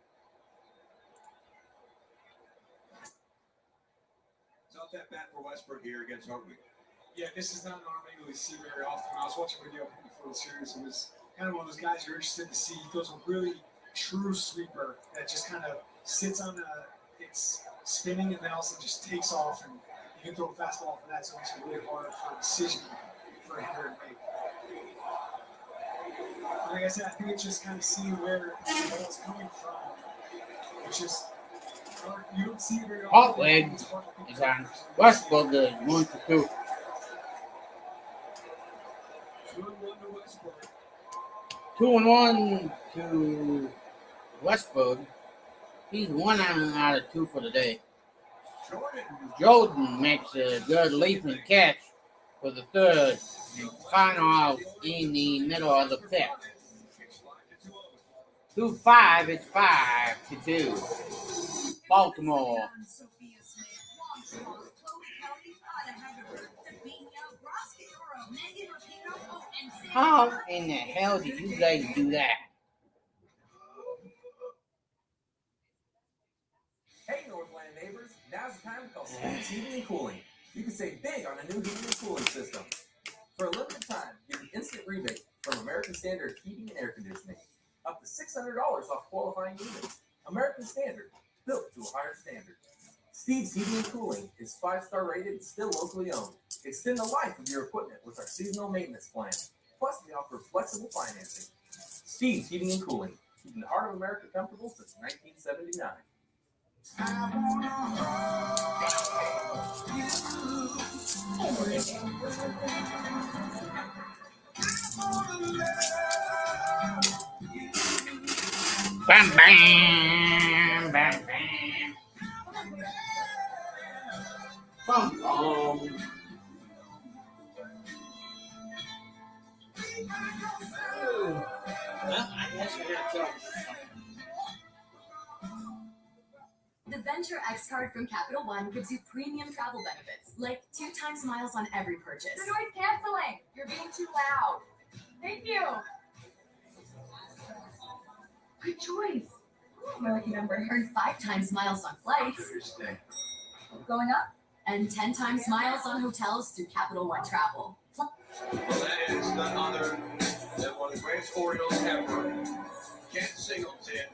Tough at bat for Westbrook here against Hartwig. Yeah, this is not an arm we see very often. I was watching a video of him before the series. It was kind of one of those guys you're interested to see. He goes a really true sweeper that just kind of sits on it's spinning and then also just takes off, and you can throw a fastball for that, so it's really hard for a decision for a hitter to make. Like I said, I think it's just kind of seeing where the ball's coming from. It's just You don't see it very often. Hartwig is on. Westbrook is 1-2. 2-1 to Westbrook. 2-1 to Westbrook. He's 1 out of 2 for the day. Jordan makes a good leaping catch for the third and final out in the middle of the fifth. 2-5, it's 5-2. Baltimore. How in the hell did you guys do that? Hey, Northland neighbors, now's the time to call Steve's Heating and Cooling. You can save big on a new heating and cooling system. For a limited time, get an instant rebate from American Standard Heating and Air Conditioning. Up to $600 off qualifying units. American Standard, built to a higher standard. Steve's Heating and Cooling is 5-star rated and still locally owned. Extend the life of your equipment with our seasonal maintenance plan. Plus, we offer flexible financing. Steve's Heating and Cooling, keeping the heart of America comfortable since 1979. Bam, bam, bam, bam. Bum, bum. Well, I guess I got to. The Venture X card from Capital One gives you premium travel benefits, like 2 times miles on every purchase. The noise canceling. You're being too loud. Thank you. Good choice. My lucky number. Earn 5 times miles on flights. Going up. And 10 times miles on hotels through Capital One Travel. Well, that is none other than one of the greatest Orioles ever, Ken Singleton,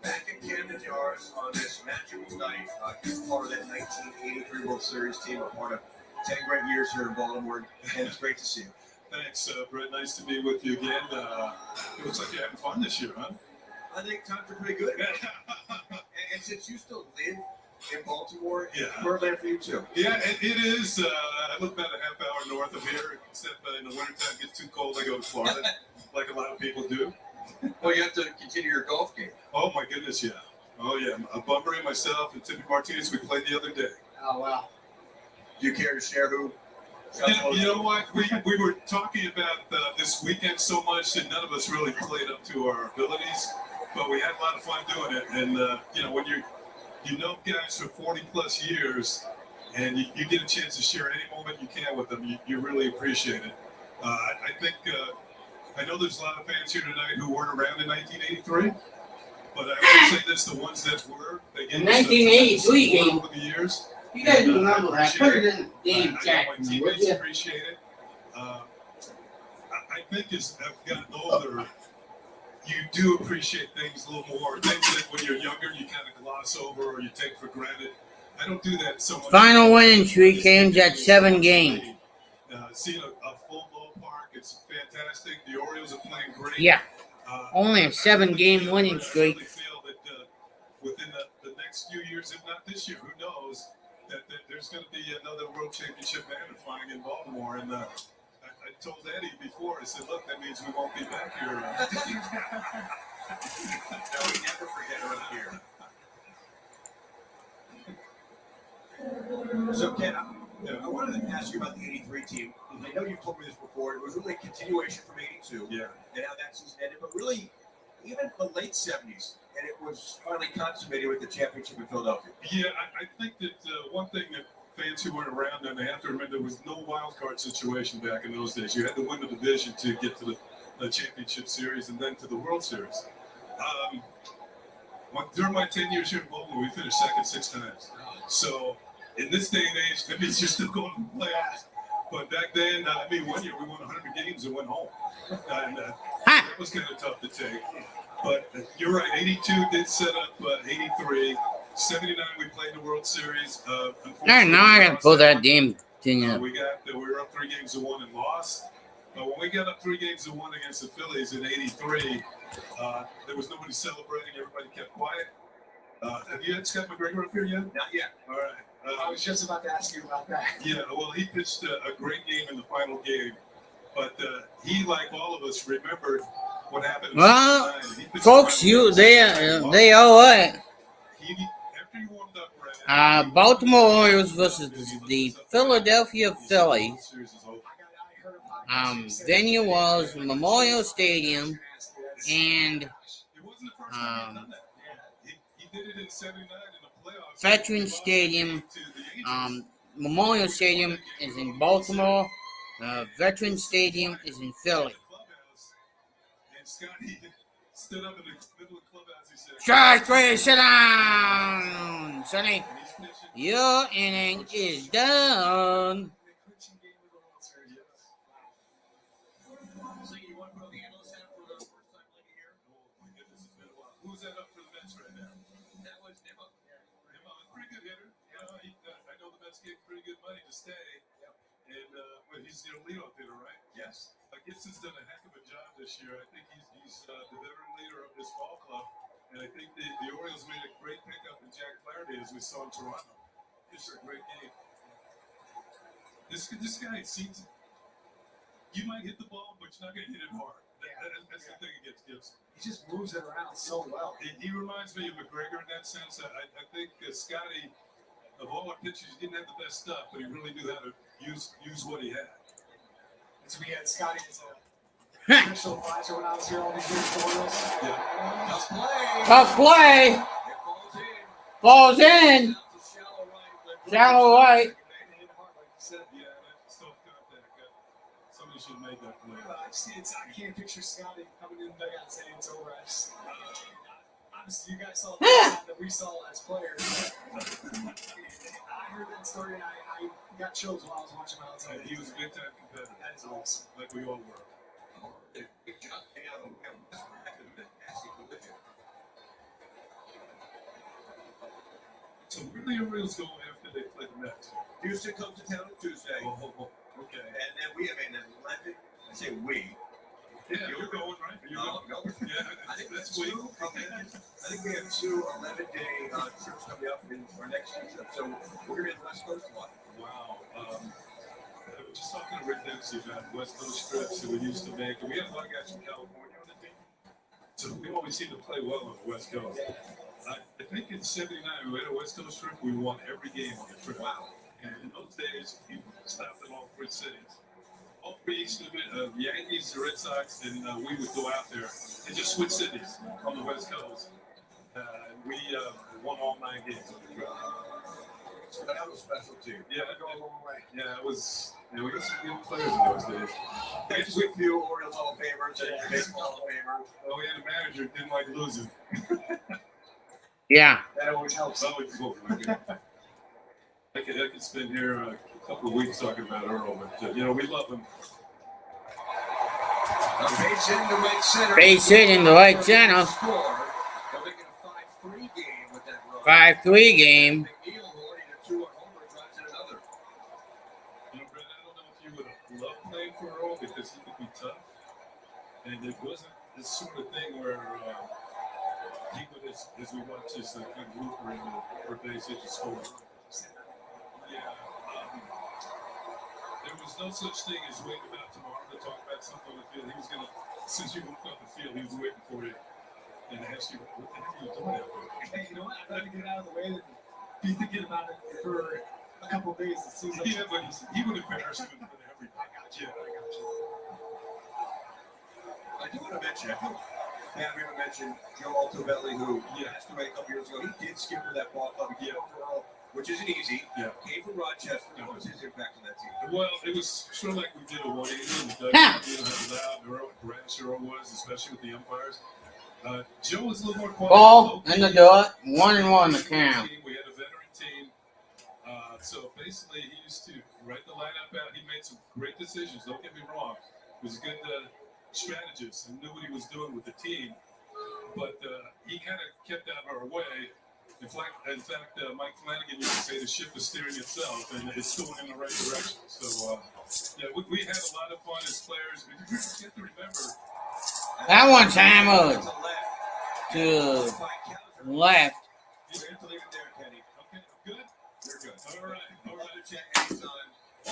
back in Camden Yards on this magical night. He's part of that 1983 World Series team, a part of 10 great years here in Baltimore, and it's great to see you. Thanks, Brett. Nice to be with you again. It looks like you're having fun this year, huh? I think times are pretty good. and since you still live in Baltimore, we're there for you too. Yeah, it is. I live about a half hour north of here, except in the wintertime it gets too cold. I go to Florida, like a lot of people do. Well, you have to continue your golf game. Oh, my goodness, yeah. Oh, yeah. Bunbury and myself and Timmy Martinez, we played the other day. Oh, wow. Do you care to share who? You know what? We were talking about this weekend so much that none of us really played up to our abilities, but we had a lot of fun doing it. And, when you know guys for 40-plus years, and you get a chance to share any moment you can with them, you really appreciate it. I think I know there's a lot of fans here tonight who weren't around in 1983, but I will say this: the ones that were, they gave us 1983 game over the years. You guys remember that? Put it in the game chat. My teammates appreciate it. I think as I've gotten older, you do appreciate things a little more. Things that when you're younger you kind of gloss over or you take for granted. I don't do that so much. Final winning streak ends at 7 games. Seeing a full ballpark, it's fantastic. The Orioles are playing great. Yeah. Only a 7-game winning streak. I really feel that within the next few years, if not this year, who knows, that there's going to be another World Championship banner flying in Baltimore. And I told Eddie before, I said, look, that means we won't be back here. No, we never forget around here. So, Ken, I wanted to ask you about the 83 team. I know you've told me this before. It was really a continuation from 82. Yeah. And how that season ended. But really, even the late 70s, and it was finally consummated with the championship in Philadelphia. Yeah, I think that one thing that fans who weren't around then, they have to remember there was no wild card situation back in those days. You had to win the division to get to the championship series and then to the World Series. During my 10 years here in Baltimore, we finished second 6 times. So in this day and age, that means you're still going to the playoffs. But back then, one year we won 100 games and went home. And that was kind of tough to take. But you're right, 82 did set up 83. 79, we played the World Series. Now I got to pull that damn thing up. We were up 3-1 and lost. But when we got up 3-1 against the Phillies in 83, there was nobody celebrating. Everybody kept quiet. Have you had Scott McGregor up here yet? Not yet. All right. I was just about to ask you about that. Yeah, well, he pitched a great game in the final game, but he, like all of us, remembered what happened. Well, folks, they all right. After he warmed up, Baltimore Orioles versus the Philadelphia Phillies. Venue was Memorial Stadium, and Veterans Stadium. Memorial Stadium is in Baltimore. Veterans Stadium is in Philly. Strike three, sit down, Sonny. Your inning is done. Who's that up for the Mets right now? That was Nimmo. Pretty good hitter. I know the Mets gave pretty good money to stay. And but he's their leadoff hitter, right? Yes. Gibson's done a heck of a job this year. I think he's the veteran leader of this ball club. And I think the Orioles made a great pickup in Jack Flaherty, as we saw in Toronto. This is a great game. This guy seems, you might hit the ball, but you're not going to hit it hard. That's the thing against Gibson. He just moves it around so well. He reminds me of McGregor in that sense. I think Scotty, of all our pitchers, he didn't have the best stuff, but he really knew how to use what he had. So we had Scotty as a official advisor when I was here all these years for Orioles. Tough play. Falls in. Shallow right. Somebody should have made that play. I can't picture Scotty coming in the dugout saying it's over. Obviously, you guys saw the that we saw as players. I heard that story and I got chills while I was watching outside. He was a big time competitor. That is awesome. Like we all were. So where the Orioles go after they play the Mets? Houston comes to town on Tuesday. Okay. And then we have an 11. I say we. Yeah, you're going, right? No. Yeah, I think that's we. sweet. I think we have 2 11-day trips coming up in our next 2 trips. So we're going to be in the West Coast a lot. Wow. I was just talking to Rick Dempsey about West Coast trips that we used to make. And we have a lot of guys from California on the team. So we always seem to play well on the West Coast. I think in '79, we had a West Coast trip. We won every game on the trip. Wow. And in those days, we stopped in all 3 cities. All 3 East Yankees, the Red Sox, and we would go out there and just switch cities on the West Coast. We won all 9 games on the trip. So that was special too. Yeah, it was. Yeah, we got some good players in those days. Thanks with you, Orioles Hall of Famers and Baseball Hall of Famers. Oh, we had a manager who didn't like losing. Yeah. That always helps. Always cool. I could spend here a couple of weeks talking about Earl, but we love him. Base hit in the right center. Base hit in the right center. Score. They're making a 5-3 game with that run. 5-3 game. McNeil holding a 2 on homer drives in another. Brett, I don't know if you would have loved playing for Earl because he could be tough, and it wasn't this sort of thing where he would, as we watch this, kind of looper in the base hit to score. Yeah. There was no such thing as waiting about tomorrow to talk about something on the field. He was going to, since you walked off the field, he was waiting for you and asked you, what the heck are you doing out there? Hey, you know what? I'd rather get out of the way than be thinking about it for a couple of days. It seems like Yeah, but he would embarrass you in front of everybody. I got you. I do want to mention, I think Matt, we haven't mentioned Joe Altobelli, who passed away a couple years ago. He did skipper that ball club again overall, which isn't easy. Yeah. Came from Rochester. What was his impact on that team? Well, it was sort of like we did a 180 in the dugout. You know how loud brash Earl was, especially with the umpires. Joe was a little more quiet. Ball in the door. 1-1 the count. We had a veteran team. So basically, he used to write the lineup out. He made some great decisions. Don't get me wrong. He was a good strategist and knew what he was doing with the team. But he kind of kept out of our way. In fact, Mike Flanagan used to say the ship is steering itself, and it's going in the right direction. So, we had a lot of fun as players. But you have to remember. That one's hammered to left. You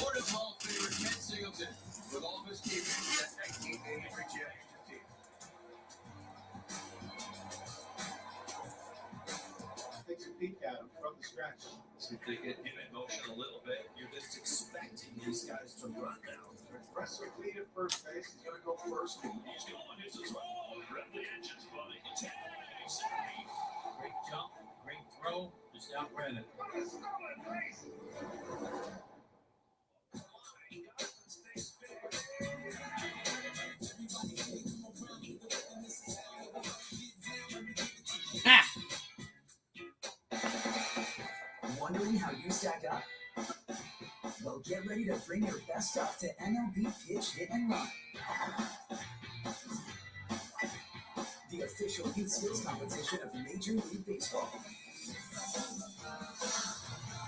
Orioles Hall of Famer Ken Singleton with all of his teammates in that 1983 championship team. Take a peek at him from the stretch. See if they get him in motion a little bit. You're just expecting these guys to run now. Aggressive lead at first base. He's going to go first. He's going. It's a throw. Grab the edges, buddy. Tag. Save. Great jump. Great throw. Just outran it. Wondering how you stack up? Well, get ready to bring your best stuff to MLB Pitch Hit and Run, the official youth skills competition of Major League Baseball.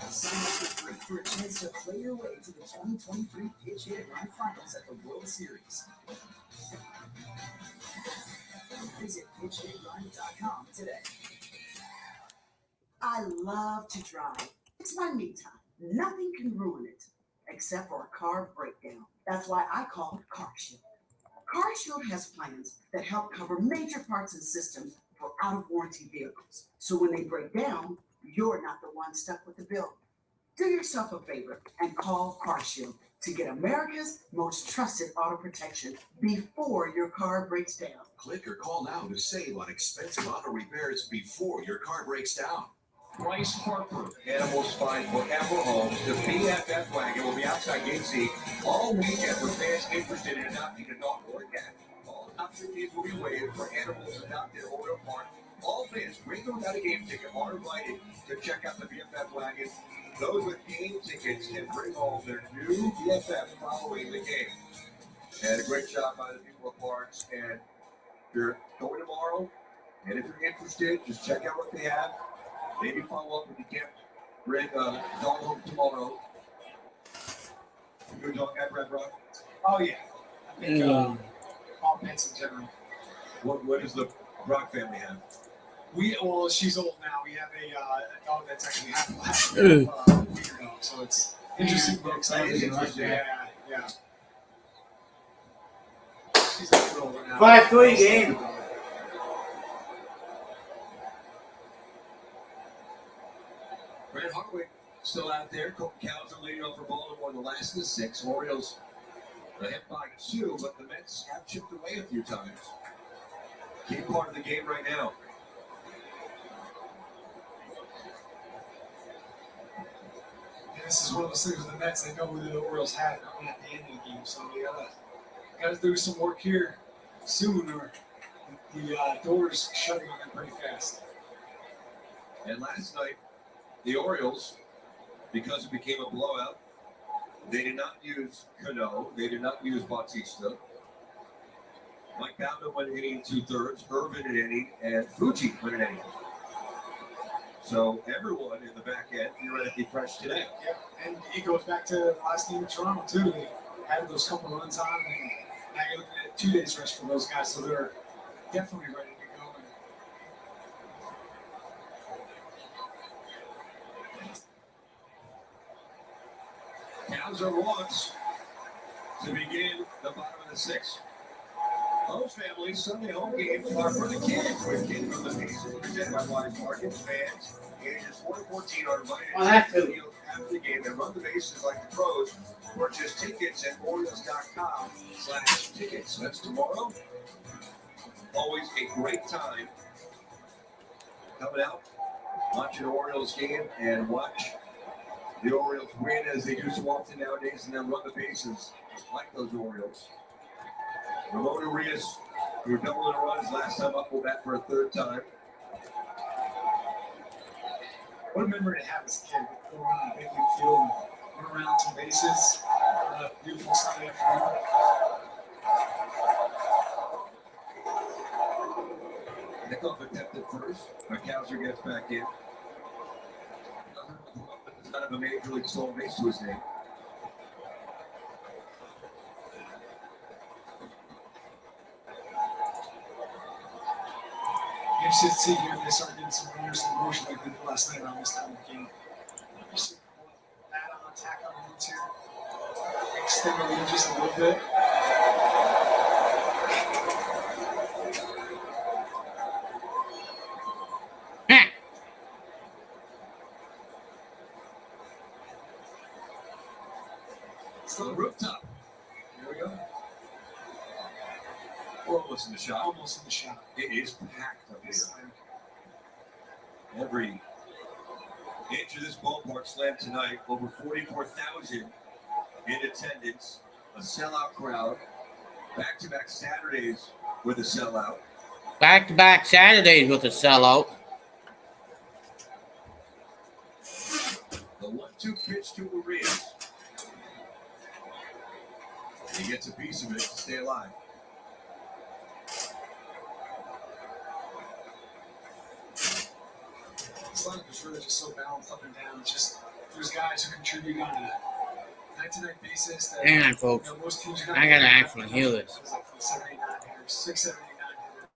Sign up for free for a chance to play your way to the 2023 Pitch Hit and Run Finals at the World Series. Visit pitchhitrun.com today. I love to drive. It's my me time. Nothing can ruin it, except for a car breakdown. That's why I call CarShield. CarShield has plans that help cover major parts and systems for out-of-warranty vehicles. So when they break down, you're not the one stuck with the bill. Do yourself a favor and call CarShield to get America's most trusted auto protection before your car breaks down. Click or call now to save on expensive auto repairs before your car breaks down. Bryce Harper, Animal Spine Forever Homes. The BFF wagon will be outside Gate C all weekend for fans interested in adopting a dog or a cat. All adoption fees will be waived for animals adopted or apart. All fans, with or without a game ticket, are invited to check out the BFF wagon. Those with game tickets can bring home their new BFF following the game. And a great job by the people of Parks. And if you're going tomorrow, and if you're interested, just check out what they have. Maybe follow up if you can't bring dog home tomorrow. Your dog got Red Rock? Oh, yeah. I think all pets in general. What does the Rock family have? Well, she's old now. We have a dog that's actually half black, weaker dog. So it's interesting but exciting. Yeah. She's a little over now. 5-3 game. Brad Hartwick still out there. Colton Cows are leading off for Baltimore, the last of the six. Orioles ahead by 2, but the Mets have chipped away a few times. Key part of the game right now. And this is one of those things with the Mets. They know who the Orioles have coming at the end of the game, so they gotta do some work here soon, or the doors shutting on them pretty fast. And last night, the Orioles, because it became a blowout, they did not use Cano. They did not use Bautista. Mike Bauman went an inning 2/3, Irvin an inning, and Fuji went an inning. So everyone in the back end theoretically fresh today. Yep, and it goes back to the last game in Toronto too. They had those couple runs on, and now you're looking at 2 days rest for those guys, so they're definitely ready to go. Cows are walks to begin the bottom of the 6th. Most families, Sunday home games are for the kids, with kids from the pieces presented by Wise Markets. Fans ages 4 to 14 are invited Oh, that's to the good. field after the game and run the bases like the pros. Purchase tickets at Orioles.com/tickets. That's tomorrow. Always a great time coming out, watching an Orioles game, and watch the Orioles win as they do so often nowadays, and then run the bases like those Orioles. Ramon Urias, who doubled in runs last time up, will bat for a 3rd time. What a memory to have as a kid. Go around the big league field and run around some bases on a beautiful Sunday afternoon. Nichols attempted first. McAllister gets back in. None of a major league stolen base to his name. Interested to see here if they start getting some runners in motion like they did last night around this time of the game. Just that on attack on the here. extend the lead just a little bit. So the rooftop. Here we go. We're almost in the shot. Almost in the shot. It is packed up here. Every inch of this ballpark slam tonight, over 44,000 in attendance, a sellout crowd. Back-to-back Saturdays with a sellout. Back-to-back Saturdays with a sellout. The 1-2 pitch to Urias. He gets a piece of it to stay alive. This lineup is really just so balanced up and down. It's just there's guys who contribute on a night-to-night basis. That, Hang on, folks. Most teams I gotta actually hear this. 7, 8, 9 hitters, 6, 7, 8, 9 hitters.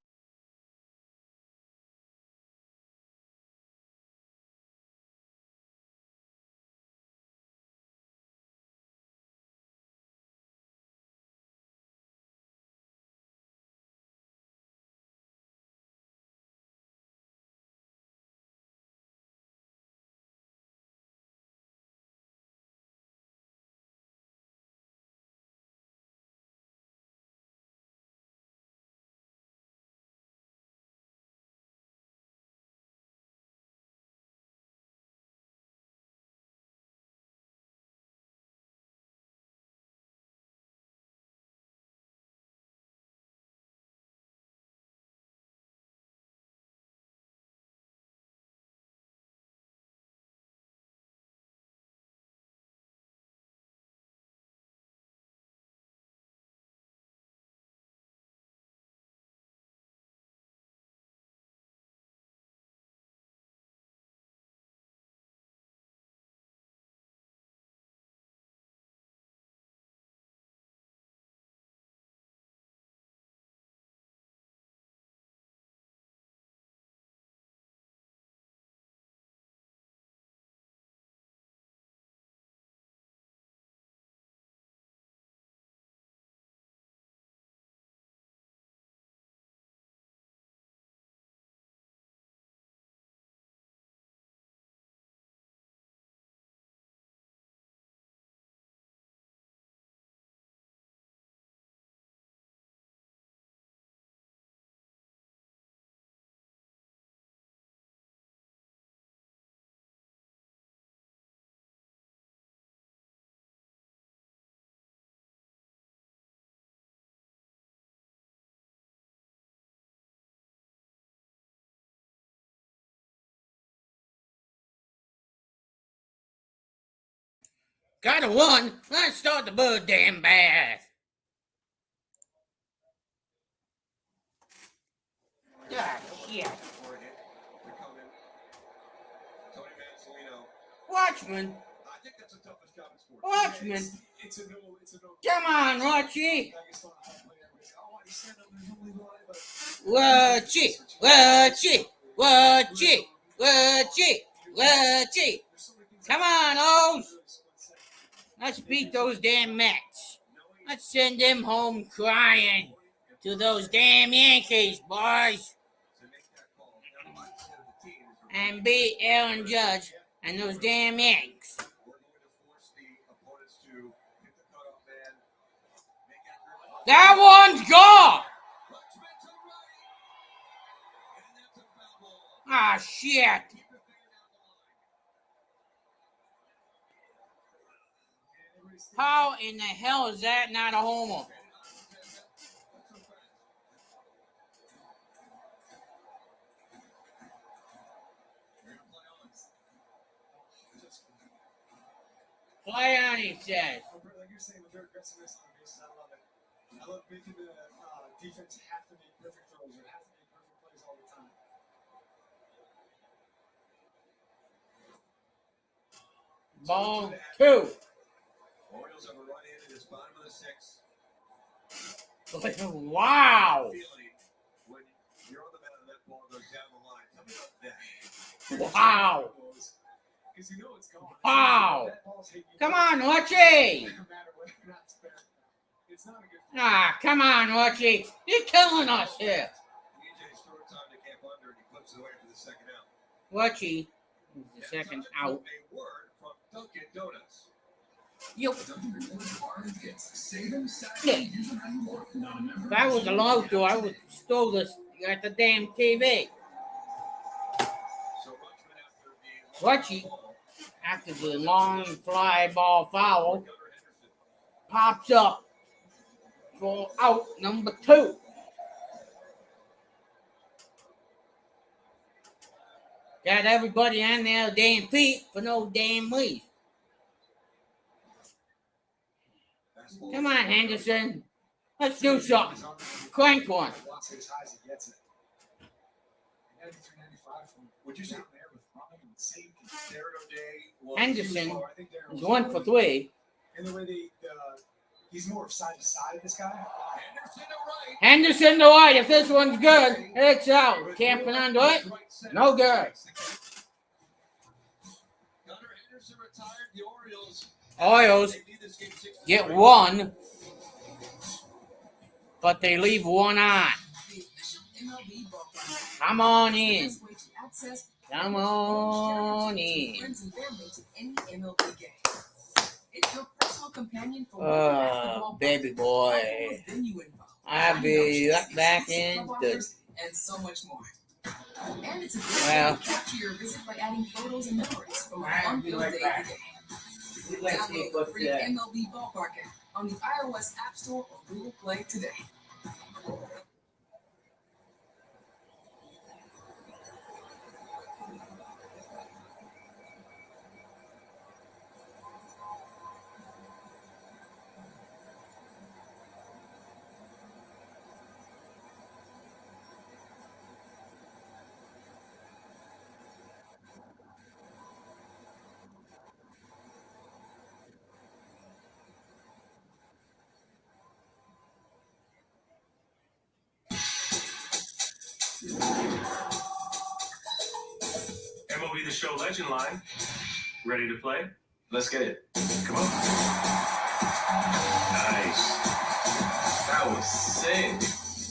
Got a one. Let's start the bird damn bath. Ah, shit. Watchman. I think that's the toughest job in sports. Watchman. It's a no. Come on, Watchy. Watchy. Come on, O's. Let's beat those damn Mets. Let's send them home crying to those damn Yankees, boys. And beat Aaron Judge and those damn Yanks. That one's gone. Ah, shit. How in the hell is that not a homer? Play on, he says. Like you're saying, with their aggressiveness on bases, I love it. I love making the defense have to make perfect throws or have to make perfect plays all the time. Ball two. Orioles have a run in this bottom of the sixth. Wow. When you're on the mound and that ball goes down the line, tell me about that. Wow. because you know it's gone. Wow. That ball's hitting you. Come on, Watchy. No matter whether or not it's fair. It's not a good feeling. Ah, come on, Watchy. You're killing us here. DJ's third time to camp under, and he flips it away for the second out. Watchy is the second out. A word from Dunkin' Donuts. You. Save him, Yeah. If I was allowed to, I would stole this at the damn TV. Watchy, after the long fly ball foul, pops up for out number 2. Got everybody on their damn feet for no damn reason. Come on, Henderson. Let's do something. Crank one. Walks it as high as he gets it. 93, 95 from Would you say down there with running and safety. Stereo Day was Henderson is 1 for 3. And the way he's more side to side, this guy. Henderson to right. If this one's good, it's out. Camping under it. No good. Gunnar Henderson retired. The Orioles get 1, but they leave 1 on. Come on in. Come on in. Baby boy. I'll be right back in the... And so much more. And it's a Well, great way to capture your visit by adding photos and memories from a fun-filled day today. Download the free MLB Ballpark app on the iOS App Store or Google Play today. MLB The Show Legend Line. Ready to play? Let's get it. Come on. Nice. That was sick.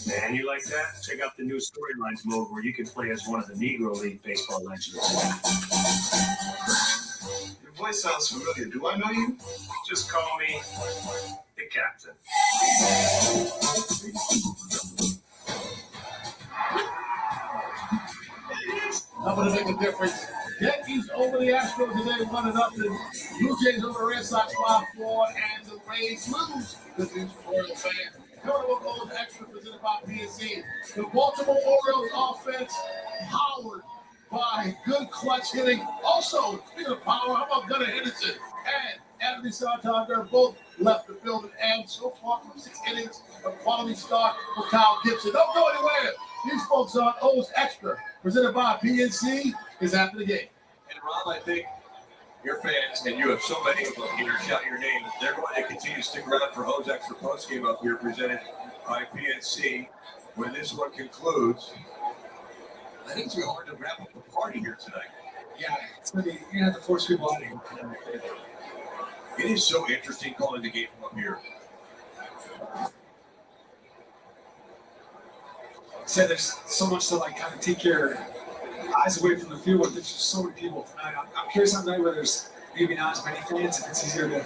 Man, you like that? Check out the new Storylines mode where you can play as one of the Negro League baseball legends. Your voice sounds familiar. Do I know you? Just call me the Captain. Not going to make a difference. Yankees over the Astros today, 1-0. Blue Jays over the Red Sox 5-4, and the Rays lose. This is Orioles fan. Notable goals extra presented by PNC. The Baltimore Orioles offense powered by good clutch hitting. Also, speaking of power, how about Gunnar Henderson and Anthony Santander both left the building, and so far from 6 innings, a quality start for Kyle Gibson. Don't go anywhere. These folks on O's Extra, presented by PNC, is after the game. And Rob, I think your fans, and you have so many of them here shouting your name, they're going to continue to stick around for O's Extra post game up here, presented by PNC. When this one concludes, I think it's going to be hard to wrap up the party here tonight. Yeah, it's going to be, you're going to have to force people out of here. It is so interesting calling the game from up here. Said there's so much to like kind of take your eyes away from the field. There's just so many people tonight. I'm curious on night where there's maybe not as many fans, if it's easier to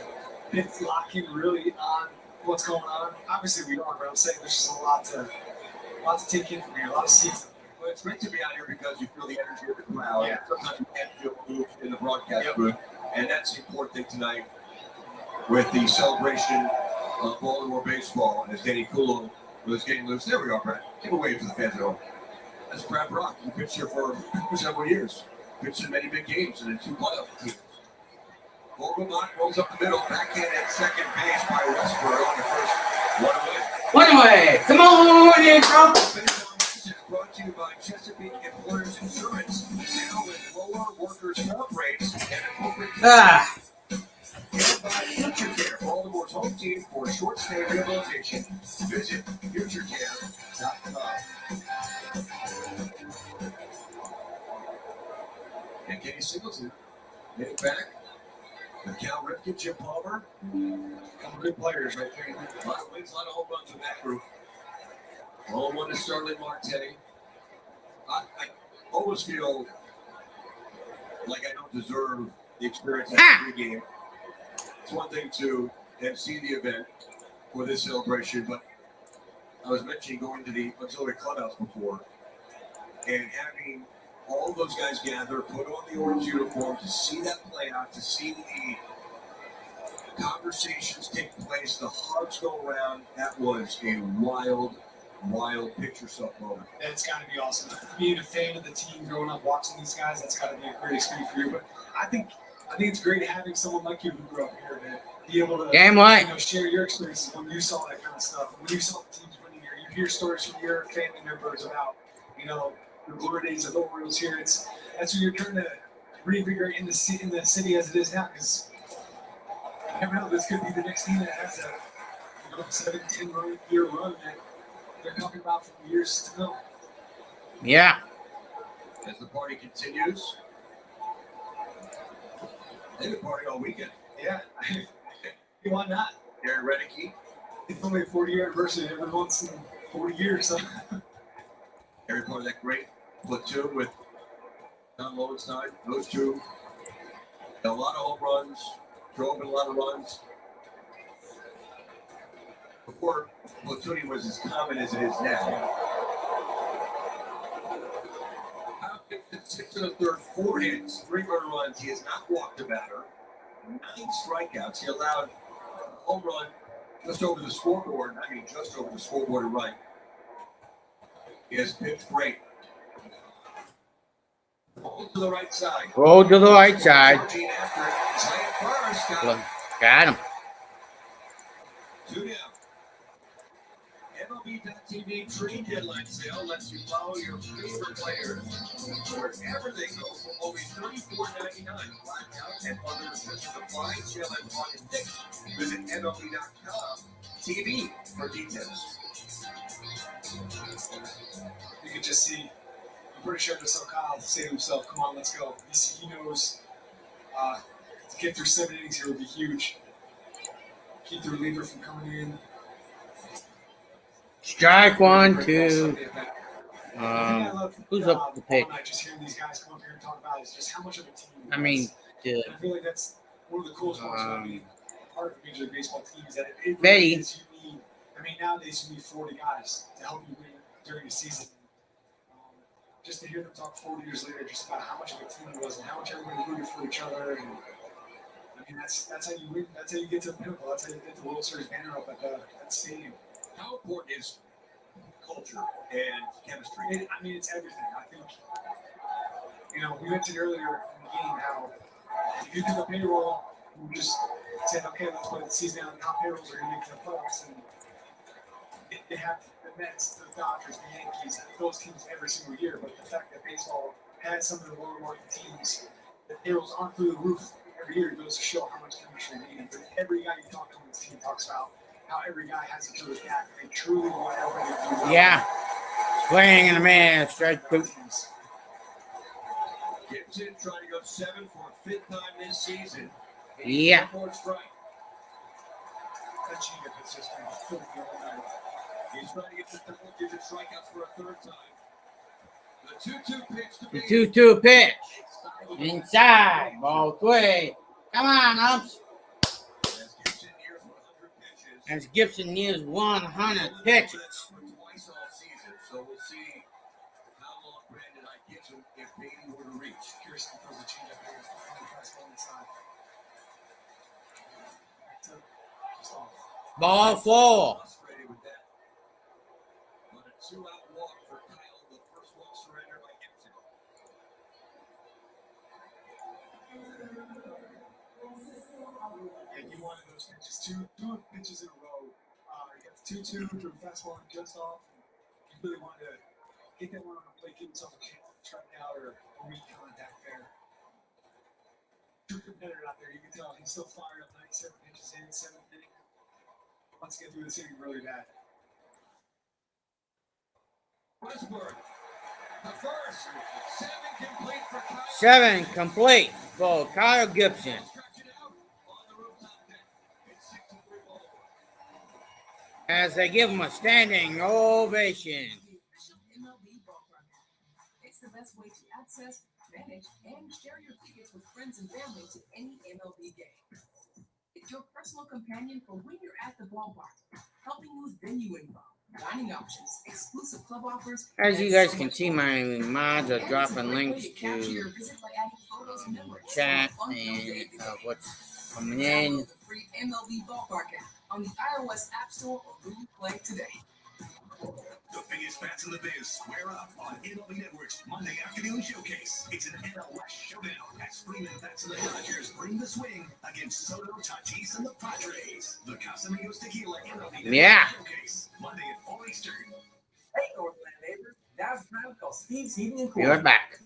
lock in really on what's going on. Obviously we are, but I'm saying there's just a lot to take in from here, a lot of seats. Well, it's great to be out here because you feel the energy of the crowd. Yeah. Sometimes you can't feel moved in the broadcast booth, and that's the important thing tonight with the celebration of Baltimore baseball. And as Danny Coulomb was getting loose, there we are, Brad. Give a wave for the fans at home. That's Brad Brock. He pitched here for several years. Pitched in many big games and in 2 playoff teams. Vogelbach rolls up the middle, backhand at second base by Westbrook on the first. One away. Come on in, bro. Brought to you by Chesapeake Employers Insurance. Now with lower workers' comp rates and appropriate. And by Future Care, Baltimore's home team for short stay rehabilitation. Visit futurecare.com. And Kenny Singleton Hit it back. With Cal Ripken, Jim Palmer. A couple good players right there. A lot of wins, a lot of home runs in that group. All one to Starling Martetti. I always feel like I don't deserve the experience of the game. It's one thing to MC the event for this celebration, but I was mentioning going to the auxiliary clubhouse before and having all those guys gather, put on the orange uniform to see that play out, to see the conversations take place, the hugs go around. That was a wild picture stuff moment. It's got to be awesome. Being a fan of the team, growing up watching these guys, that's got to be a great experience for you. But I think it's great having someone like you who grew up here to be able to share your experiences when you saw that kind of stuff. When you saw the teams winning here, you hear stories from your family members about, the glory days of the Orioles here. That's what you're trying to reinvigorate in the city as it is now, because you never know, this could be the next team that has a 7-10 year run that they're talking about for years to come. Yeah. As the party continues, they've been partying all weekend. Yeah. Why not? Aaron Redicky. It's only a 40-year anniversary every once in 40 years. So. Every part of that great platoon with Don Lowenstein. Those two had a lot of home runs, drove in a lot of runs. Before platooning was as common as it is now. How 6 1/3, 4 hits, 3 run runs. He has not walked a batter. 9 strikeouts. He allowed a home run just over the scoreboard. I mean, just over the scoreboard and right. He has pitched great. Roll to the right side. Roll to the right side. Got him. 2 down. MLB.TV trade deadline sale lets you follow your favorite players wherever they go for only $34.99. Blackout and other restrictions apply. Sale ends August 6th. Visit MLB.com TV for details. You could just see, I'm pretty sure just saw Kyle say to himself, come on, let's go. He knows to get through 7 innings here would be huge. Keep the reliever from coming in. Strike 1, 2. Who's up the pitch? Just hearing these guys come up here and talk about is just how much of a team. I mean, I feel like that's one of the coolest parts about being part of the Major League Baseball team is that it Betty. Really is you need. I mean, nowadays you need 40 guys to help you win during the season. Just to hear them talk 40 years later, just about how much of a team it was and how much everybody rooted for each other, and I mean that's how you win. That's how you get to the pinnacle. That's how you get the World Series banner up at the stadium. How important is culture and chemistry? I mean, it's everything. I think, we mentioned earlier in the game how if you do the payroll, you just said, okay, let's put the season out and how payrolls are going to get to the playoffs. And they have the Mets, the Dodgers, the Yankees, those teams every single year. But the fact that baseball has some of the lower market teams, the payrolls aren't through the roof every year goes to show how much chemistry they need. But every guy you talk to on this team talks about how every guy has each other's back. They truly want everybody to do well. Yeah. Swing and a man. Strike 2. Gibson trying to go 7 for a 5th time this season. Yeah. Strike. That changeup has just been filthy all night. He's trying to get the double-digit strikeouts for a 3rd time. The 2-2 pitch to The 2-2 pitch. Inside. Ball 3. Come on, Ups. As Gibson nears 100 pitches. Twice all season, so we'll see how long Brandon gives him if Beatty were to reach. Curious if there's a changeup here. Ball 4. Frustrated with that. But a 2-out walk for Kyle, the first walk surrender by Gibson. Yeah, you wanted those pitches. Two pitches in a row. You got the 2-2 to a fastball and just off. You really wanted to get that one on the plate, give himself a chance to strike out or meet contact there. True competitor out there. You can tell he's still fired up. 97 pitches in, 7th inning. Wants to get through this inning really bad. Westberg The first, 7 complete for Kyle. 7 complete for Kyle Gibson. As they give him a standing ovation. It's the best way to access, manage, and share your tickets with friends and family to any MLB game. It's your personal companion for when you're at the ballpark, helping with venue info, dining options, exclusive club offers. As you guys can see, my mods are dropping links to chat and what's coming in. Free MLB Ballpark app on the iOS App Store or Google Play today. The biggest bats in the biz square up on MLB Network's Monday Afternoon Showcase. It's an NL West showdown as Freeman Bats and the Dodgers bring the swing against Soto, Tatis, and the Padres. The Casamigos Tequila MLB Network Showcase, Monday at 4 Eastern. Hey, Northland neighbors. Now's the time to call Steve's Heating and Be Cooling. right back.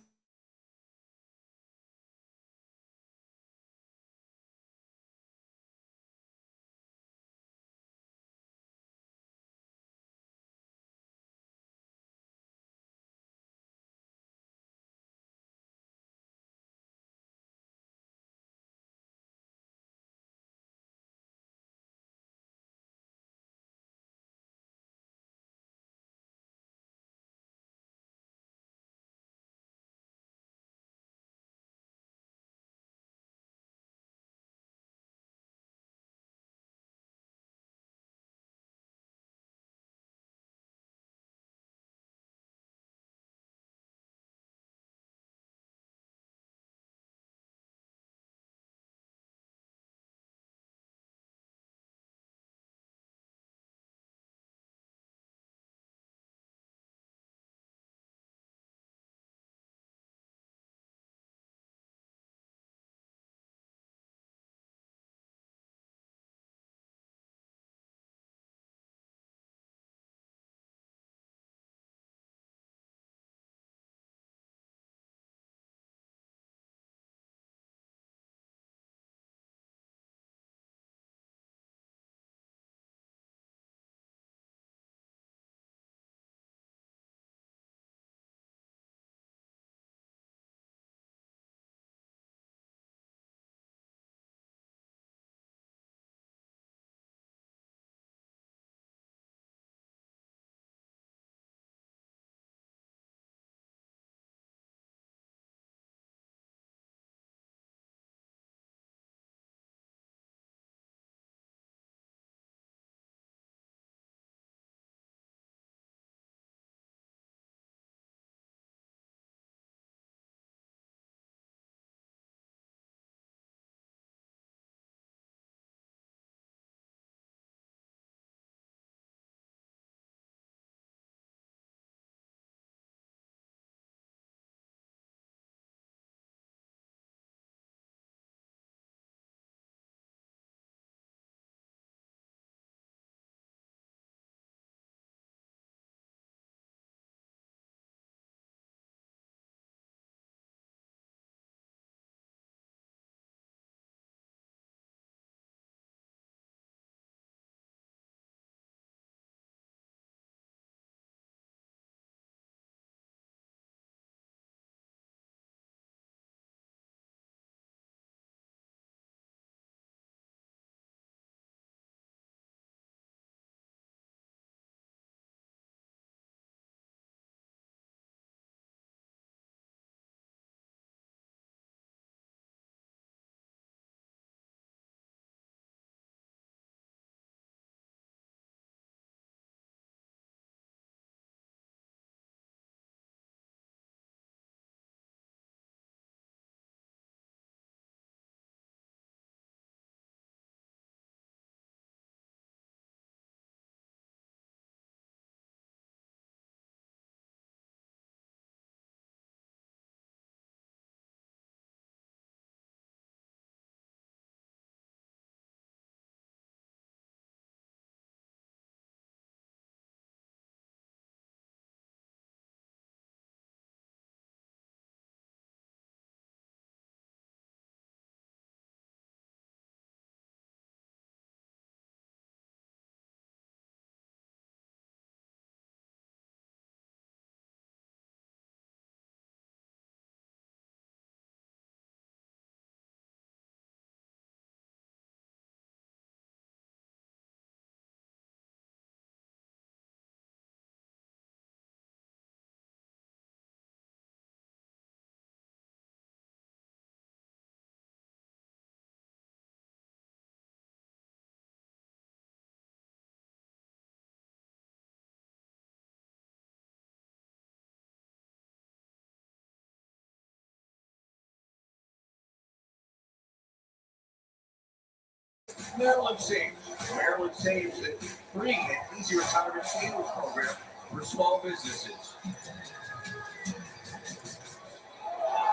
Maryland Saves. Maryland Saves the free and easy retirement savings program for small businesses.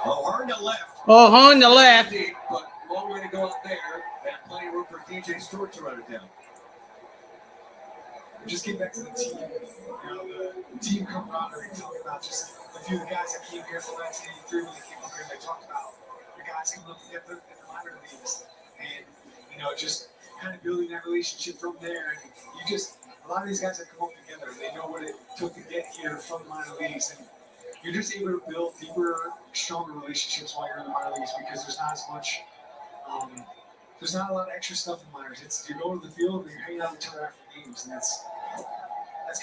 Oh, hard to left. Oh, on the left. Deep, but long way to go out there, and plenty of room for DJ Stewart to run it down. Just get back to the team, the team camaraderie. Talking about just a few of the guys that came here from 1983 when they came up here. They talked about the guys coming up together in the minor leagues, and just kind of building that relationship from there. And a lot of these guys that come up together, they know what it took to get here from the minor leagues, and you're just able to build deeper, stronger relationships while you're in the minor leagues because there's not as much. There's not a lot of extra stuff in minors. You're going to the field and you're hanging out with each other after games, and that's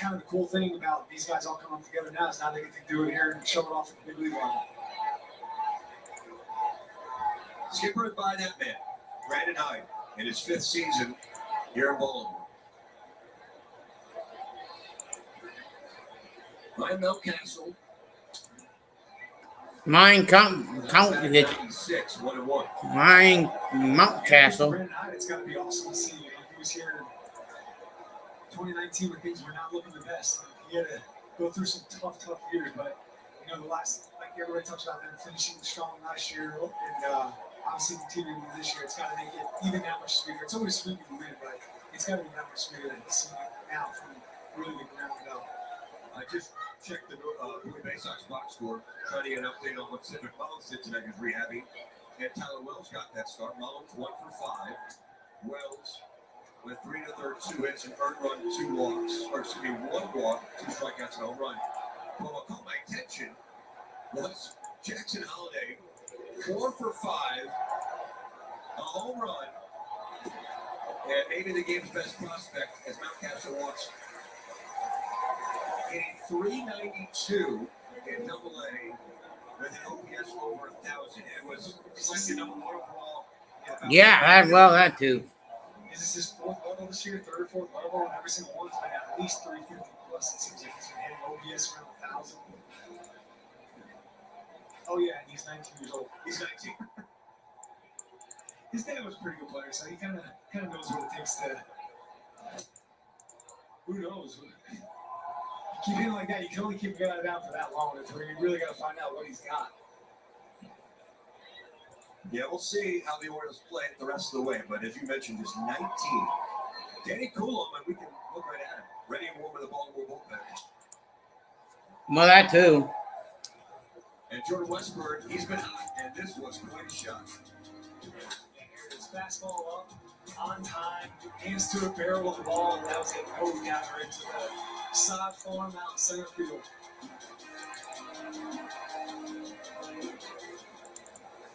kind of the cool thing about these guys all coming together now is now they get to do it here and show it off at the big league level. Skippered by that man, Brandon Hyde, in his 5th season here in Baltimore. Ryan Mountcastle. Mine Six, 1-1. Mine Mountcastle. Brandon Hyde, it's got to be awesome to see. He was here in 2019 when things were not looking the best. He had to go through some tough years, but the last, like everybody talks about them finishing strong last year, and obviously continuing this year, it's got to make it even that much sweeter. It's always sweet when you win, but it's got to be that much sweeter than see now from really the ground up. I just checked the Blue Bay Sox box score, trying to get an update on what Cedric Mullins did tonight. He's rehabbing. And Tyler Wells got that start. Mullins 1 for 5. Wells with 3 1/3, 2 hits, an earned run, 2 walks. Or excuse me, 1 walk, 2 strikeouts, and a home run. But what caught my attention was Jackson Holiday, 4 for 5, a home run, and maybe the game's best prospect as Mountcastle walks. Hitting 392 in AA with an OPS over 1,000. It was selected number 1 overall. That too. Is this his 4th level this year, 3rd or 4th level? And every single one's been at least 350 plus. It seems like he's been hitting OPS around 1,000. Oh yeah, and he's 19 years old. He's 19. His dad was a pretty good player, so he kind of knows what it takes to. Who knows? You keep hitting like that, you can only keep a guy down for that long until you really got to find out what he's got. Yeah, we'll see how the Orioles play it the rest of the way. But as you mentioned, just 19. Danny Coulomb, and we can look right at him. Ready and warm with the Baltimore bullpen. Well, that too. And Jordan Westburg, he's been hot, and this was quite a shot. His fastball up, on time, hands to a barrel of the ball, and that was it. Going down into the side farm out in center field.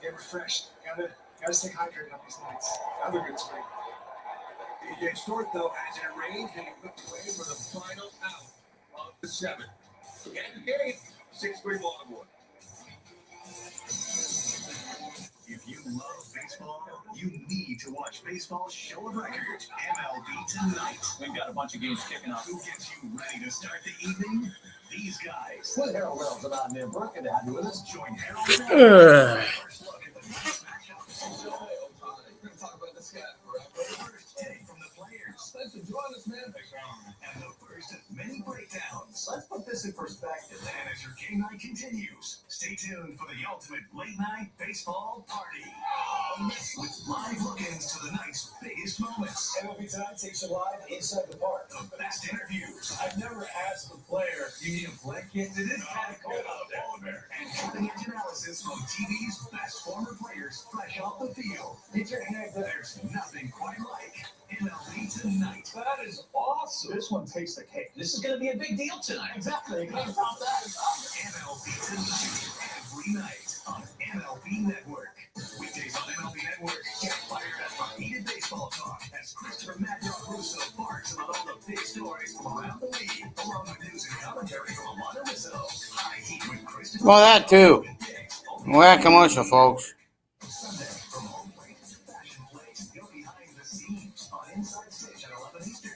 Get refreshed. Gotta stay hydrated on these nights. Other good swing. DJ Stewart, though, has it arranged and he puts away for the final out of the 7th. Again, the game, 6-3 Baltimore. If you love baseball, you need to watch Baseball's Show of Records, MLB Tonight. We've got a bunch of games kicking off. Who gets you ready to start the evening? These guys. With Harold Reynolds and I'm Nick Burke, and to have you with us. Join Harold Reynolds. First look at the next matchup. We're going to talk about this guy forever. First take from the players. Thanks for joining us, man. And the first of many breakdowns. Let's put this in perspective. And as your game night continues, stay tuned for the ultimate late night baseball party. With live look-ins to the night's biggest moments. MLB Tonight takes you live inside the park. The best interviews. I've never asked a player, you need a blanket? It is kind of cold out there. And cutting-edge analysis from TV's best former players fresh off the field. Get your hand there. There's nothing quite like MLB Tonight. That is awesome. This one takes the cake. This is going to be a big deal tonight. Exactly. You can't top that. MLB Tonight. Every night on MLB Network. Weekdays on MLB Network. Get fired up for heated baseball talk as Christopher Mad Dog Russo barks about all the big stories from around the league, along with news and commentary from Alana Rizzo. High Heat with Christopher. Well, that too. Well, that commercial, folks. Sunday from home plate to fashion plate. Go behind the scenes on Inside Stage at 11 Eastern.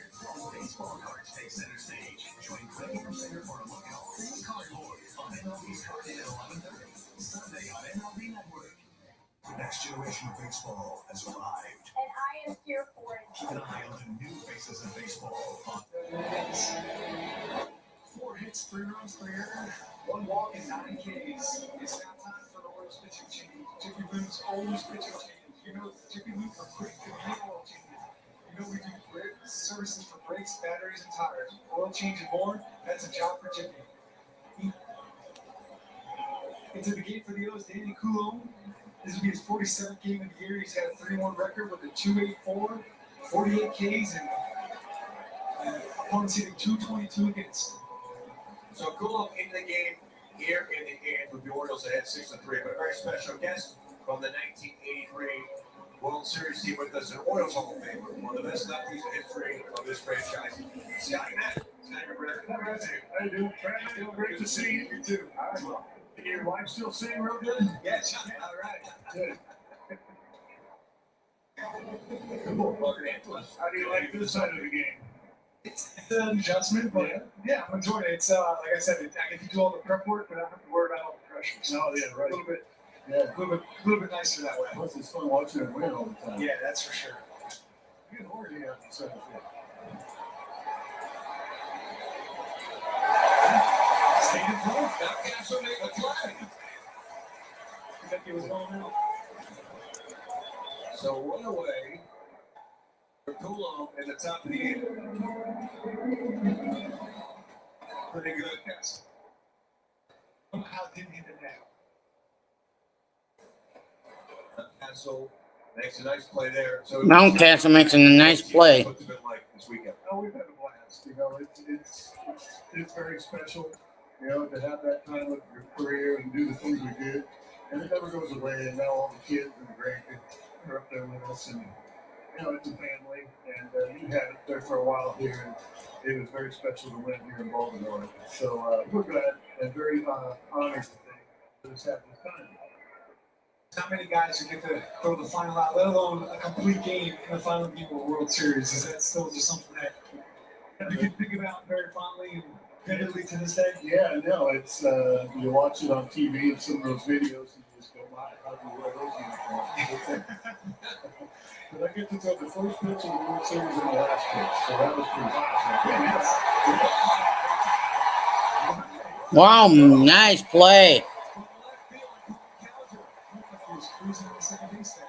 Baseball cards take center stage. Join Craig and Singer for a look at all things cardboard on MLB's Card Day at 11:30. Sunday on MLB Network. The next generation of baseball has arrived. And I am here for Keep an eye on the new faces in baseball. 4 hits, 3 runs, 3 earned, 1 walk, and 9 Ks. It's now time for the Orioles pitching change. Jiffy Luke's always pitching change. You know, Jiffy Luke for quick convenient oil changes. You know, we do great services for brakes, batteries, and tires. Oil change and more, that's a job for Jiffy. Into the game for the O's, Danny Coulomb. This will be his 47th game of the year. He's had a 3-1 record with a 2.84, 48 Ks, and opponents hitting 222 against. So Coulomb into the game here in the end with the Orioles ahead 6-3. But a very special guest from the 1983 World Series team with us, an Orioles Hall of Famer, one of the best lefties in history of this franchise. Scotty Matt. How you doing? Great to see you. You too. Your wife still sing real good? Yes. All right. Good. How do you like this side of the game? It's an adjustment, but yeah, I'm enjoying it. It's like I said, I get to do all the prep work, but I don't have to worry about all the pressure. So yeah, right. A little bit nicer that way. Plus, it's fun watching it win all the time. Yeah, that's for sure. Good Lord, yeah. So, Stay in front. Now Castle make a play. You think he was going out? So run away for Coulomb at the top of the 8th. Pretty good, Castle. How did he hit that? Castle makes a nice play there. So Mountcastle makes a nice play. What's it been like this weekend? Oh, we've had a blast. You know, it's very special, you know, to have that time of your career and do the things we did. And it never goes away. And now all the kids and the grandkids are up there with us. And, you know, it's a family. And you had it there for a while here. And it was very special to win here in Baltimore. So we're glad and very honored that this happened this time. Not many guys who get to throw the final out, let alone a complete game in the final game of a World Series. Is that still just something that you can think about very fondly and vividly to this day? Yeah, no, it's you watch it on TV and some of those videos and you just go, my, how do you wear those uniforms? But I get to throw the first pitch of the World Series and the last pitch, so that was pretty Wow, nice play. Cruising on second base there.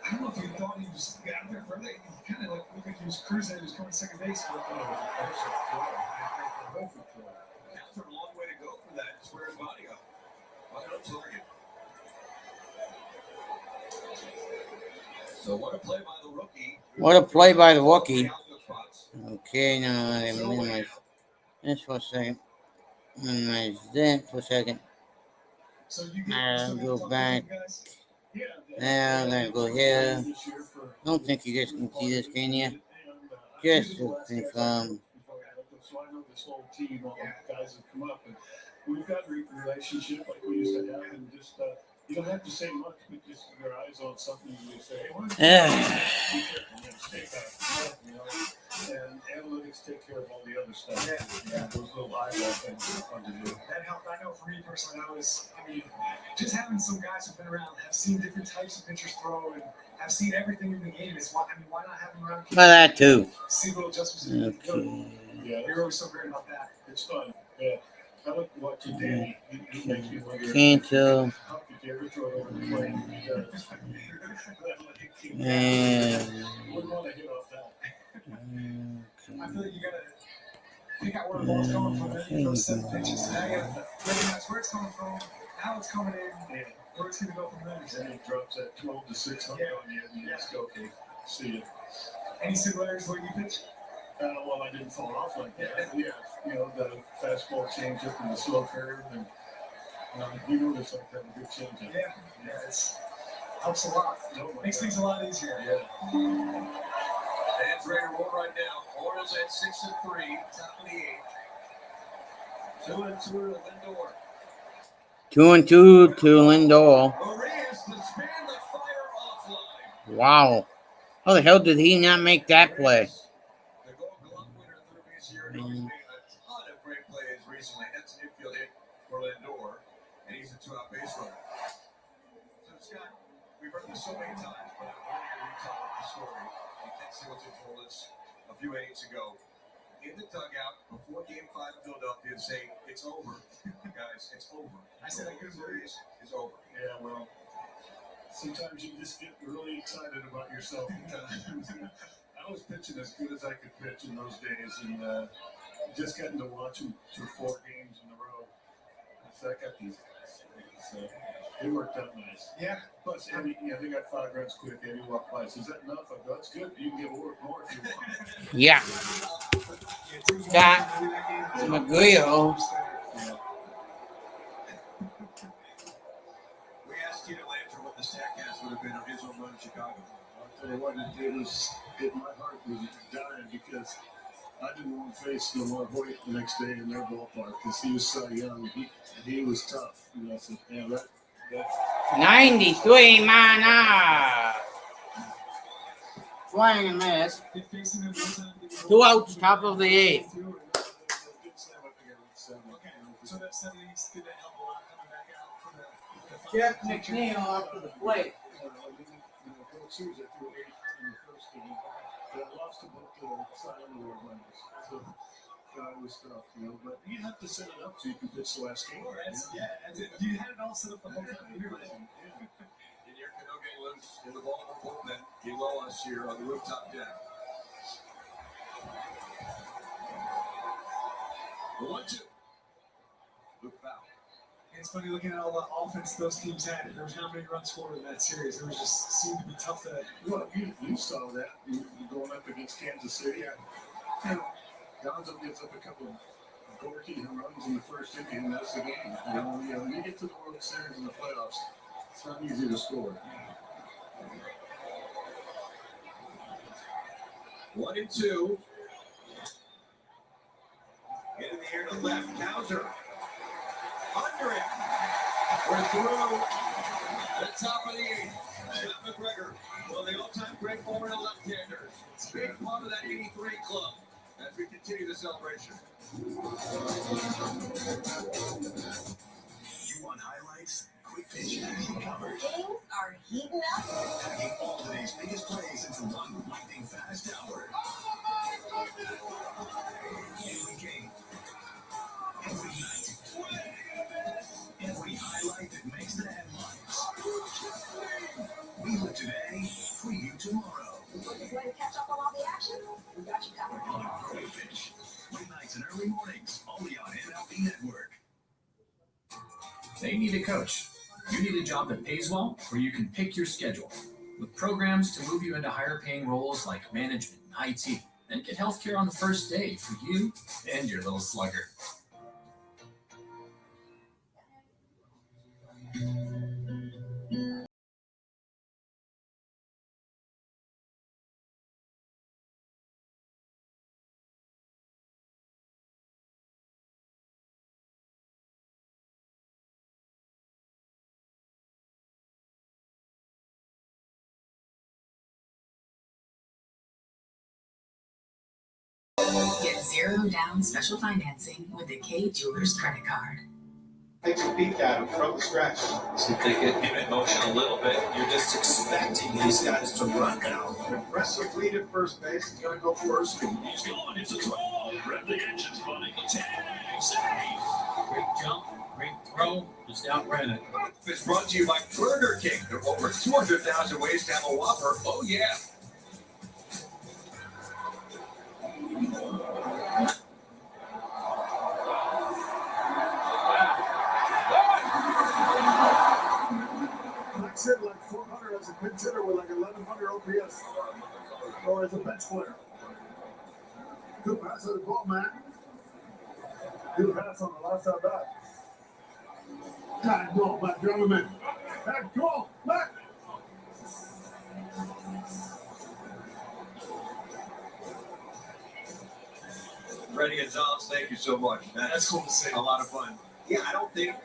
I don't know if you thought he was out there further. He kind of like looked like he was cruising. He was coming second base. But, That's a long way to go for that. Square his body up. Right on target. So what a play by the rookie. What a play by the rookie. Okay, now I minimize this for a second. Minimize that for a second. I'll go back. Now I'm gonna go here. I don't think you guys can see this, can you? Just to confirm. So I know this whole team, all the guys that come up, and we've got a relationship like we used to have, and just you don't have to say much, but just your eyes on something, and you say, hey, what is that? Stay back, you know, and analytics take care of all the other stuff. Yeah. Those little eyeball things are fun to do. That helped. I know for me personally, just having some guys who've been around, have seen different types of pitchers throw, and have seen everything in the game. Why not have them around? Well, that too. See little adjustments. Okay. Yeah, you're always so great about that. It's fun. Yeah. I like watching Danny. He makes me wonder. Canto. How could you ever throw it over the plate? And wouldn't want to hit off that. I feel like you gotta pick out where the ball's coming from in those 7 pitches. Now you have to recognize where it's coming from, how it's coming in, where it's gonna go from there. And it drops at 12 to 6 on you, and you just go, okay, see you. Any similarities where you pitch? Well, I didn't fall off like that. Yeah, you know, the fastball change up and the slow curve, and you know there's like that good change up. Yeah, it helps a lot. Makes things a lot easier. Yeah. That's ready to roll right now. Orioles at 6-3, top of the 8th. 2-2 to Lindor. 2-2 to Lindor. Wow. How the hell did he not make that play? The Gold Glove winner third base here. He's made a ton of great plays recently. That's an infield hit for Lindor, and he's a two-out base runner. So, Scott, we've heard this so many times, but I'm going to retell the story. And Ted Singleton told us a few innings ago. In the dugout before Game 5 in Philadelphia, saying, it's over. Guys, it's over. I said, I could series is over. Yeah, well, sometimes you just get really excited about yourself. I was pitching as good as I could pitch in those days, and just getting to watch them for 4 games in a row. So I got these guys. So it worked out nice. Yeah. Plus, Eddie, they got 5 runs quick. Eddie walked by. Is that enough? I go, that's good. You can get more if you want. Yeah. Scott McGreal. We asked you to answer what the Statcast would have been on his home run in Chicago. I'll tell you what, my heart was dying because I didn't want to face Lamar Hoyt the next day in their ballpark because he was so young. He was tough. So, yeah, that 93 mana. Swing and miss. 2 outs, top of the 8th. So that 70s did that help a lot coming back out for the Jeff McNeil up to the plate. Series I threw 8 in the first game, but I lost to both the Silent Award winners. So it was tough, but you have to set it up so you can pitch the last game. You had it all set up the whole time. In your canoe getting loose in the Baltimore bullpen, he low us here on the rooftop deck. 1-2. Luke Fowl. It's funny looking at all the offense those teams had. There was how many runs scored in that series. It was just seemed to be tough to. Well, you saw that going up against Kansas City. Gonzo gives up a couple of dorky runs in the first inning, and that's the game. When you get to the World Series and the playoffs, it's not easy to score. 1-2. Into the air to left. Cowser. Under it. We're through the top of the 8th. Scott McGregor, one of the all-time great forward and left-handers. Big part of that 83 club as we continue the celebration. You want highlights? Quick Pitch has you covered. Things are heating up. Packing all today's biggest plays into one lightning fast hour. Every game. Every night. Every highlight that makes the headlines. We live today, preview tomorrow. Just want to catch up on all the action? We got you covered. On Quick Pitch. Late nights and early mornings, only on MLB Network. They need a coach. You need a job that pays well, where you can pick your schedule. With programs to move you into higher paying roles like management and IT, and get healthcare on the first day for you and your little slugger. Get zero down special financing with the K Jewelers credit card. Take a peek at him from the stretch. See if they get him in motion a little bit. You're just expecting these guys to run now. Impressive lead at first base. He's going to go first. He's going. It's a throw. Rev the engines, buddy. Tag. Save. Great jump. Great throw. Just outran it. It's brought to you by Burger King. There are over 200,000 ways to have a Whopper. Oh, yeah. Max hit like 400 as a pinch hitter with like 1,100 OPS. Or as a bench player. Good pass at the ball, man. Good pass on the left side back. God, no, Matt, drive him in. Matt, go, Matt. Freddie Gonzalez, thank you so much. That's cool to see. A lot of fun. Yeah, I don't think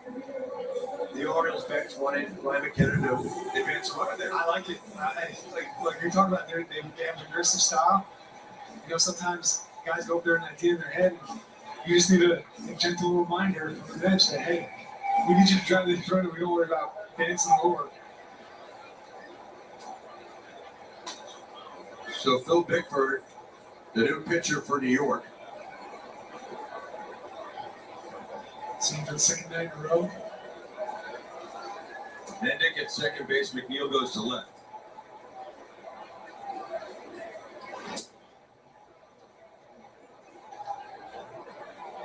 The Orioles bench wanted Ryan McKenna to advance a runner there. I like it. Like you're talking about, they have an aggressive style. You know, sometimes guys go up there and idea in their head. And you just need a gentle reminder from the bench that, hey, we need you to drive this runner. We don't worry about dancing over. So Phil Bickford, the new pitcher for New York. Seen for the second night in a row. Mendick at second base. McNeil goes to left.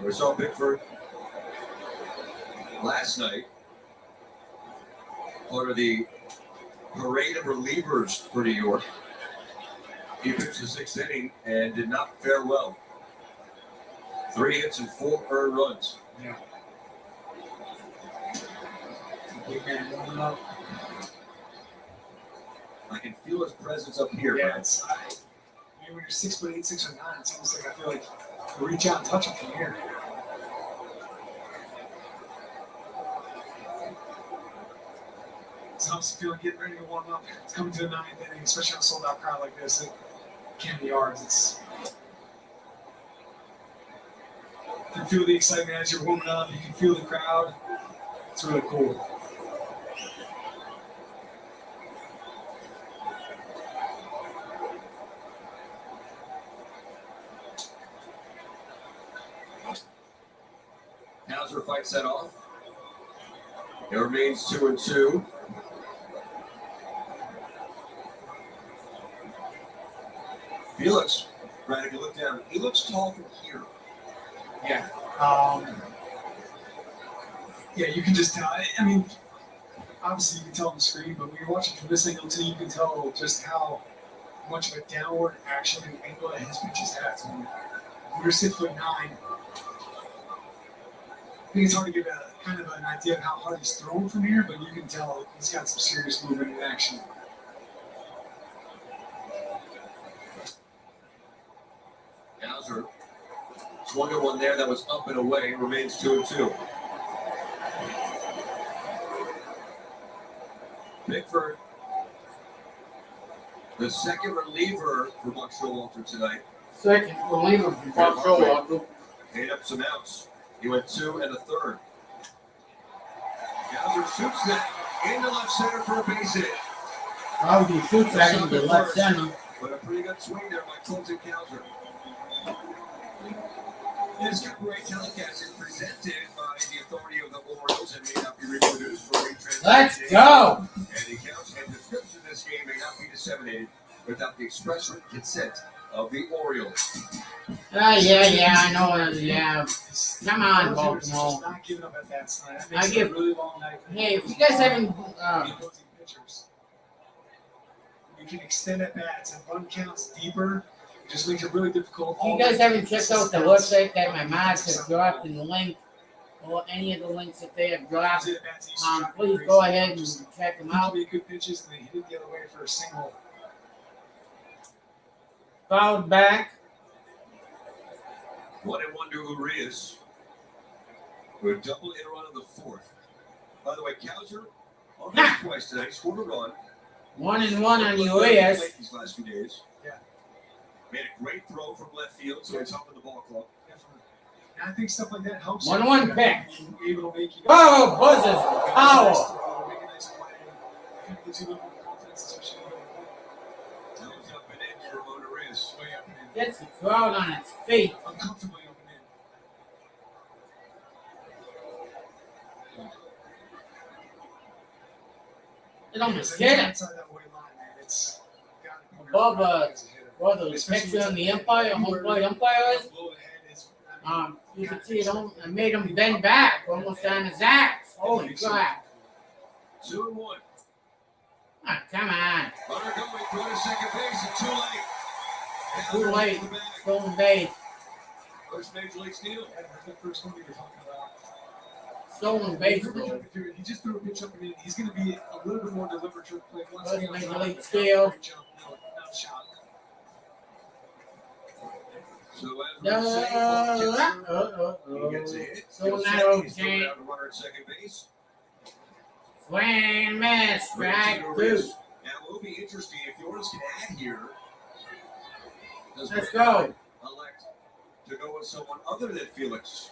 We saw Bickford last night, part of the parade of relievers for New York. He pitched the sixth inning and did not fare well. 3 hits and 4 earned runs. Yeah. Big man warming up. I can feel his presence up here. Yeah, it's. When you're 6'8", 6'9", it's almost like I feel like you reach out and touch him from here. It's obviously feeling getting ready to warm up. It's coming to the ninth inning, especially on a sold out crowd like this. It can't be yards. You can feel the excitement as you're warming up. You can feel the crowd. It's really cool. Hauser fights that off. It remains 2-2. Felix, right, if you look down, he looks tall from here. Yeah. Yeah, you can just tell. I mean, obviously you can tell on the screen, but when you're watching from this angle too, you can tell just how much of a downward action and angle that his pitches have. So when you're 6'9", I think it's hard to get a kind of an idea of how hard he's throwing from here, but you can tell he's got some serious movement in action. Hauser swung at one there that was up and away. Remains 2-2. Bickford, the second reliever for Buck Showalter tonight. Second reliever for Buck Showalter. Made up some outs. He went 2 1/3. Hauser shoots that into left center for a base hit. How would you shoot that into left center? But a pretty good swing there by Colton Hauser. This great telecast is presented by the authority of the Orioles and may not be reproduced for retransmission. Let's go! And the accounts and description of this game may not be disseminated without the express written consent of the Orioles. Yeah, I know. Yeah. Come on, Baltimore. Not giving up at that side. That I makes it give. a really long night. Hey, if you guys haven't. Opposing pitchers. You can extend at bats and run counts deeper. It just makes it really difficult. If you guys haven't checked out the website that my mods have dropped in the link, or any of the links that they have dropped, please go ahead and check them out. Be good pitches, and they hit it the other way for a single. Fouled back. 1-1 to Urias. With a double hit run in the fourth. By the way, Hauser on base twice tonight. Scored a run. 1-1 on Urias. These last few days. Yeah. Made a great throw from left field, so it's up in the ball club. And I think stuff like that helps. 1-1 pick. Able to make you Oh, buzzes. Power. Make a nice play. Kind of gives you a little more confidence, especially when That was up and in for Urias. way up and in. Gets the crowd on its feet. Uncomfortably up and in. It almost hit it. Inside that white line, man, it's got Above whether the picture on the umpire, home plate umpire is. You can see it made him bend back almost on his axe. Holy crap. 2-1. Oh, come on. Runner going, throw to second base, and too late. Too late. Stolen base. First major league steal. That's the first one we were talking about. Stolen base, though. He just threw a pitch up and in. He's going to be a little bit more deliberate to play. Once First again, major league steal. Not shot. So as we say, he gets a hit. So narrow, He's going down to runner at second base. Swing and miss. Strike two. Now it will be interesting if the Orioles can add here. Let's go. Elect to go with someone other than Felix.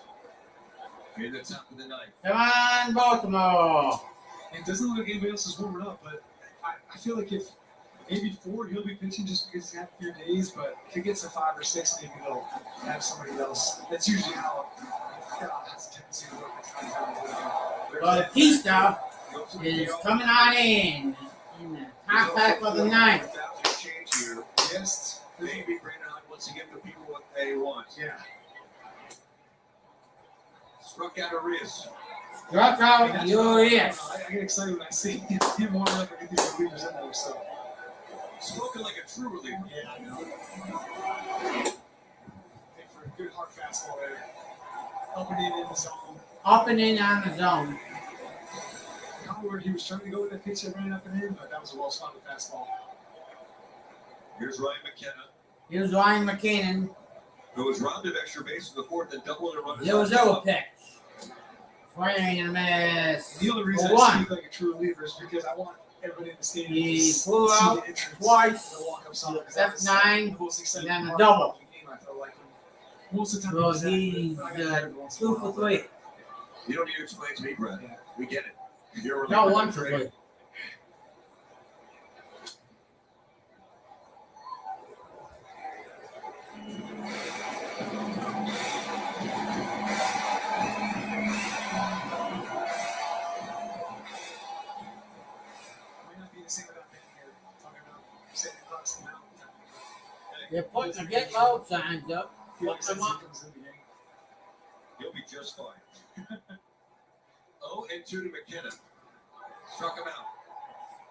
In the top of the ninth. Come on, Baltimore. It doesn't look like anybody else is warming up, but I feel like if maybe 4, he'll be pitching just because he's had a few days, but if he gets to 5 or 6, maybe they'll have somebody else. That's usually how has a tendency to work. Bautista is coming on in the top half of the ninth. Change here. Yes. Maybe Brandon Hunt wants to give the people what they want. Yeah. Struck out Arias. Struck out Urias. I get excited when I see him warming up and get these relievers in there. So. Spoken like a true reliever. Yeah, I know. Think for a good hard fastball there. Up and in the zone. Up and in on the zone. Howard, he was trying to go with that pitch that ran up and in, but that was a well-spotted fastball. Here's Ryan McKenna. Here's Ryan McKinnon. Who was robbed of extra base in the fourth and doubled a run. 0-0 pitch. Swing and miss. The only reason I speak like a true reliever is because I want everybody in the stadium He to flew see out the entrance. twice. The walk-up song. F9 and then a part double. of the game, I feel like. Most of the time, So he's that, he's but I gotta have it once in a 2 while. for 3. You don't need to explain to me, Brad. Yeah. We get it. You're a No, reliever. 1 for 3. Might not be the same without being here. Talking about sitting across the mountain. They're putting the get low signs up. Felix Put them says he up. comes in the game. He'll be just fine. 0-2 to McKenna. Struck him out.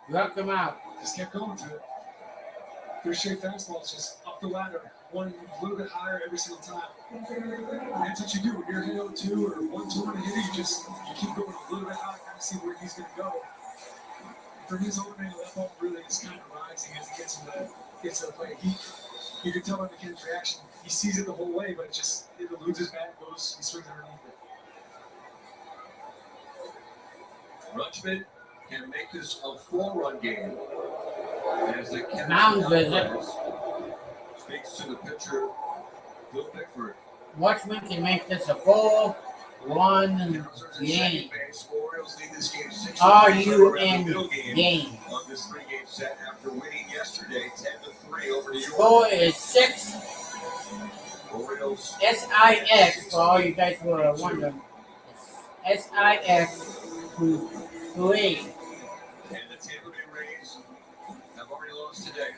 Struck him out. Just kept going to it. 3 straight fastballs, just up the ladder, one a little bit higher every single time. And that's what you do when you're hitting 0-2 or 1-2 on a hitter. You keep going a little bit high, kind of see where he's going to go. For his own angle, that ball really is kind of rising as it gets to the plate. You can tell by McKinnon's reaction. He sees it the whole way, but it eludes his bat, he swings underneath it. Rutschman can make this a 4-run game. As the Mound visit. Speaks to the pitcher, Phil Pickford. Watchman can make this a 4-1 game. Orioles lead this game 6-3 RUN game. of this 3-game set after winning yesterday 10-3 over New York. Score is 6 Orioles SIX for all you guys who are wondering. SIX to 3. and the Tampa Bay Rays have already lost today.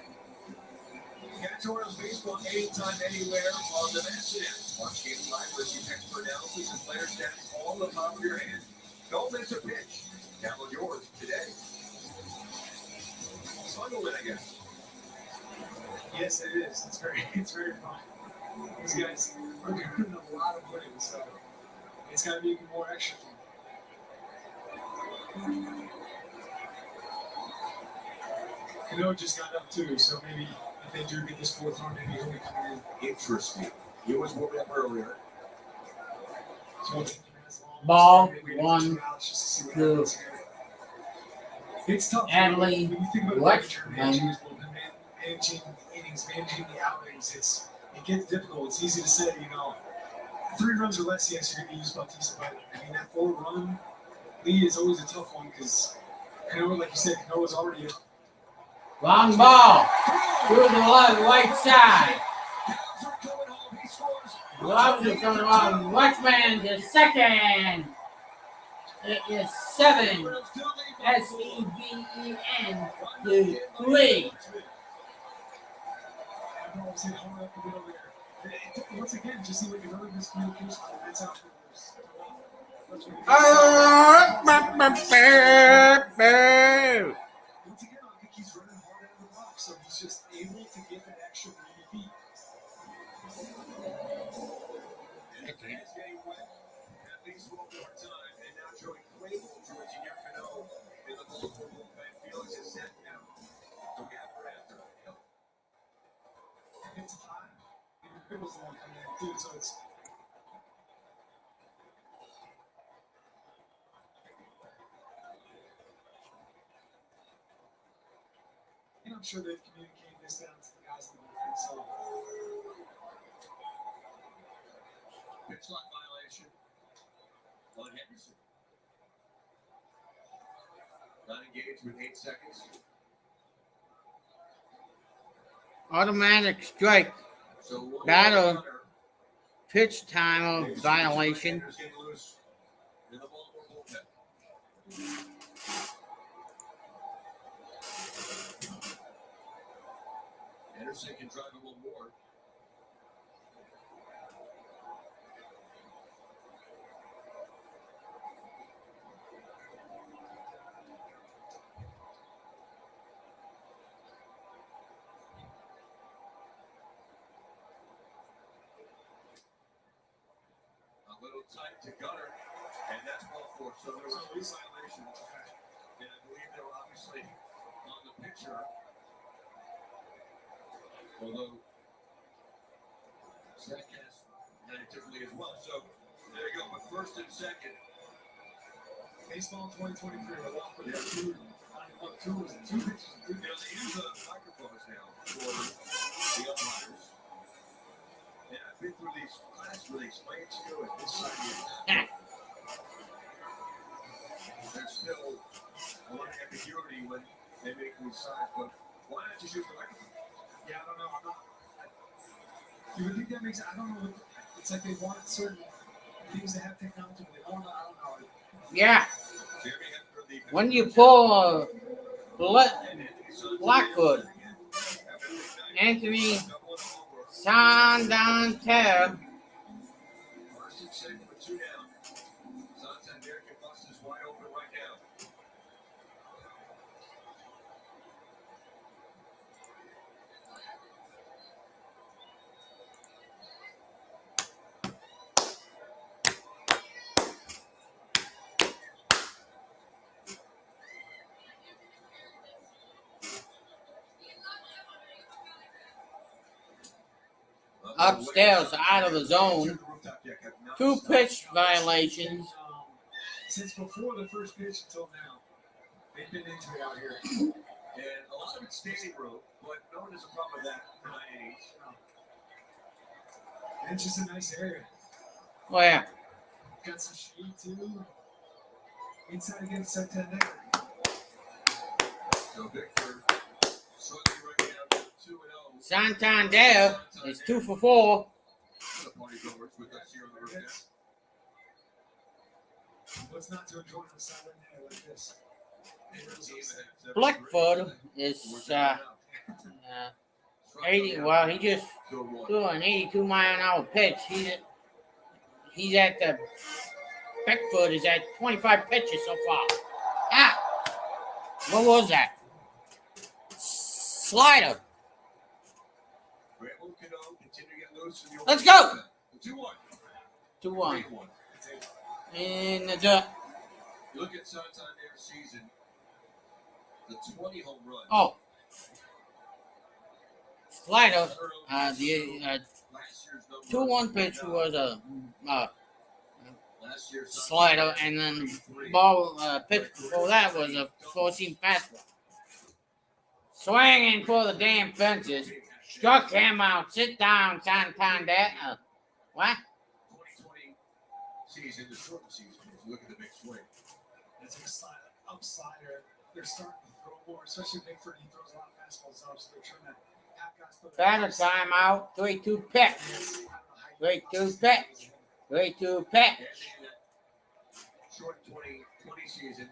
Catch Orioles baseball anytime, anywhere on the MetsVsBalt. Watch games live, listen expert analysis and player stats all in the palm of your hand. Don't miss a pitch. Download yours today. Fun to win, I guess. Yes, it is. It's very fun. These guys are doing a lot of winning, so it's got to be even more extra fun. Cano just got up too, so maybe if they do get this 4th run, maybe he'll be coming in. Interesting. He was warming up earlier. So Ball, maybe 1, 2 outs just to see what 2. happens here. It's tough. Adley, When you think about Watchman. managing innings, managing the outings, it gets difficult. It's easy to say, 3 runs or less, yes, you're going to use Bautista, but I mean, that 4-run lead is always a tough one because Cano, like you said, Cano was already up. Long ball through the right side. Gloves are coming on. Watchman to second. It is 7 SEVEN to 3. Once again, just see what you know in this communication. That's out once again, I think he's running hard out of the box, so he's just able to get that extra 90 feet. It's getting wet. That baseball time. And now Joey Quavo joins Junior Cano in the Baltimore bullpen. Felix is set now. So gather after. It's a time. It was the one coming in, too, so it's. I'm sure they've communicated this down to the guys in the defense. So. Pitch clock violation on Henderson. Not engaged with 8 seconds. Automatic strike. So Battle pitch time violation. In the Baltimore bullpen. Henderson can drive a little more. A little tight to Gunner, and that's ball 4. So there was a violation, and I believe they were obviously on the pitcher. Although Zach has had it differently as well. So there you go. But first and second. Baseball 2023. We're walking with two pitches. They use microphones now for the umpires. And I've been through these classes where they explain to you at this side here. There's still a lot of ambiguity when they make these signs, but why not just use the microphone? Yeah, I don't know. You would think that makes. I don't know. It's like they want certain things to have technology, but they don't know. I don't know. Yeah. When you pull a Blackfoot, Anthony Santander. First and second with 2 down. Santander can bust his wide open right now. Upstairs, out of the zone. 2 pitch violations. Since before the first pitch until now, they've been into it out here. And a lot of it's standing room, but no one has a problem with that for 9 innings. And it's just a nice area. Oh, yeah. Got some shade too. Inside against Santander. So Victor struggling right now, 2-0. Santander is 2 for 4. The party goers with us here on the roof deck. What's not to enjoy on the sideline there like this? Blackfoot is 80. Well, he just threw an 82-mile-an-hour pitch. He's at the Blackfoot is at 25 pitches so far. Ah, what was that? Slider. Let's go. 2-1. In the dirt. Look at Santander's season. The 20 home runs. Oh. Slider. The 2-1 pitch was a slider, and then the ball pitch before that was a 4-seam fastball. Swinging for the damn fences. Struck him out. Sit down, Santander. What? 2020 season, the shortened season. Look at the big swing. It's like a up slider. They're starting to throw more, especially Bigford. He throws a lot of fastballs up, so they're trying to have guys throw. Batter timeout. 3-2 pitch. 3-2 pitch. 3-2 pitch. Short 2020 season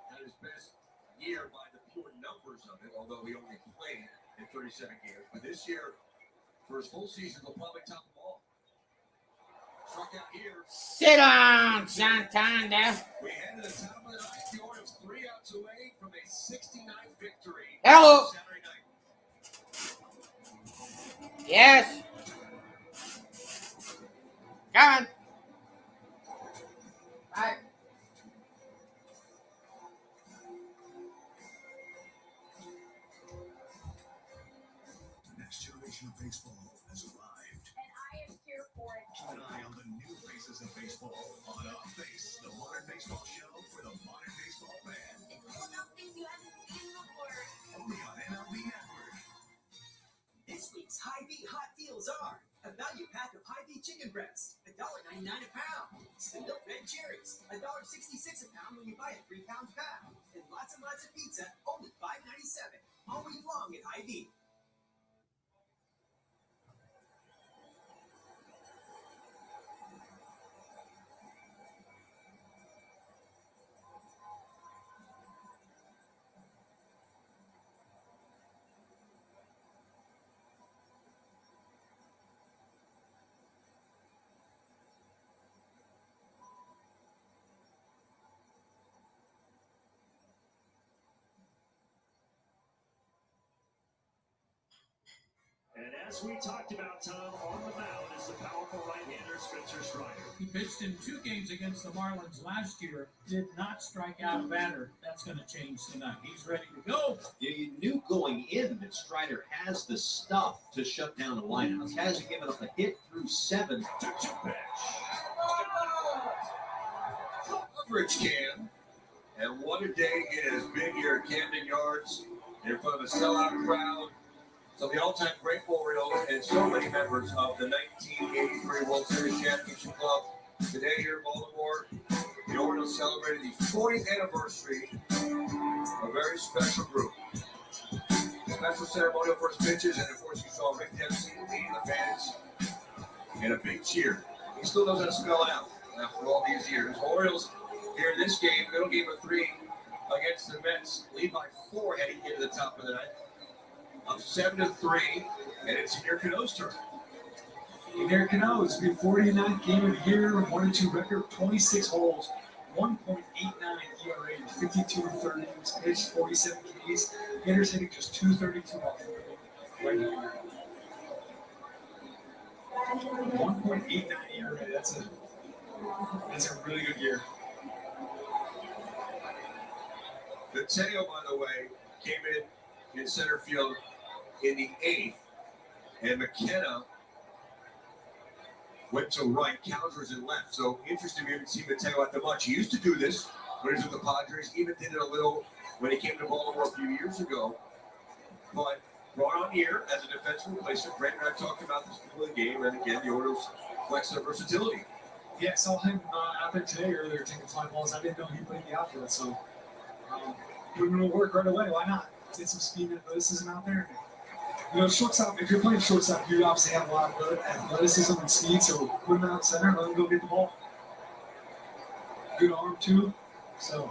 had his best year by the pure numbers of it, although he only played in 37 games. But this year, for his full season, he'll probably top them all. Struck out here. Sit down, Santander. We head to the top of the ninth. The Orioles 3 outs away from a 69 victory. Hello. Saturday night. Yes. Come on. Hi. The next generation of baseball has arrived. And I am here for it. Keep an eye on the new faces of baseball on Up Face, the modern baseball show for the modern baseball fan. It's one of things you haven't seen before. Only on MLB Network. chicken breast, $1.99 a pound. Milk red cherries, $1.66 a pound when you buy a 3-pound pack. And lots of pizza, only $5.97. All week long at Hy-Vee. And as we talked about, Tom, on the mound is the powerful right-hander Spencer Strider. He pitched in 2 games against the Marlins last year, did not strike out a batter. That's going to change tonight. He's ready to go. You knew going in that Strider has the stuff to shut down the lineup. He hasn't given up a hit through 7. 2-2 pitch. Coverage Cam. And what a day it has been here at Camden Yards in front of a sellout crowd. So the all-time great Orioles and so many members of the 1983 World Series Championship Club. Today here in Baltimore, the Orioles celebrated the 40th anniversary of a very special group. Special ceremonial first pitches, and of course you saw Rick Dempsey leading the fans in a big cheer. He still knows how to spell it out after all these years. Orioles here in this game, middle game of 3 against the Mets, lead by 4 heading into the top of the ninth. Up 7-3, and it's Yennier Cano's turn. Yennier Cano is the 49th game of the year, 1-2 record, 26 holes, 1.89 ERA, 52-30 pitched, 47 Ks. Hitters hitting just 232 off right here. 1.89 ERA. That's a really good year. Mateo, by the way, came in center field in the 8th, and McKenna went to right, Counters in left. So interesting, we haven't seen Mateo at the much. He used to do this when he was with the Padres, even did it a little when he came to Baltimore a few years ago. But brought on here as a defensive replacement. Brent and I talked about this before the game, and again, the Orioles flex their versatility. Yeah, I saw him out there today earlier taking fly balls. I didn't know he played the outfield, so put him to work right away. Why not? Get some speed and athleticism out there. You know, shortstop, if you're playing shortstop, you obviously have a lot of athleticism and speed, so put him out center and let him go get the ball. Good arm, too. So.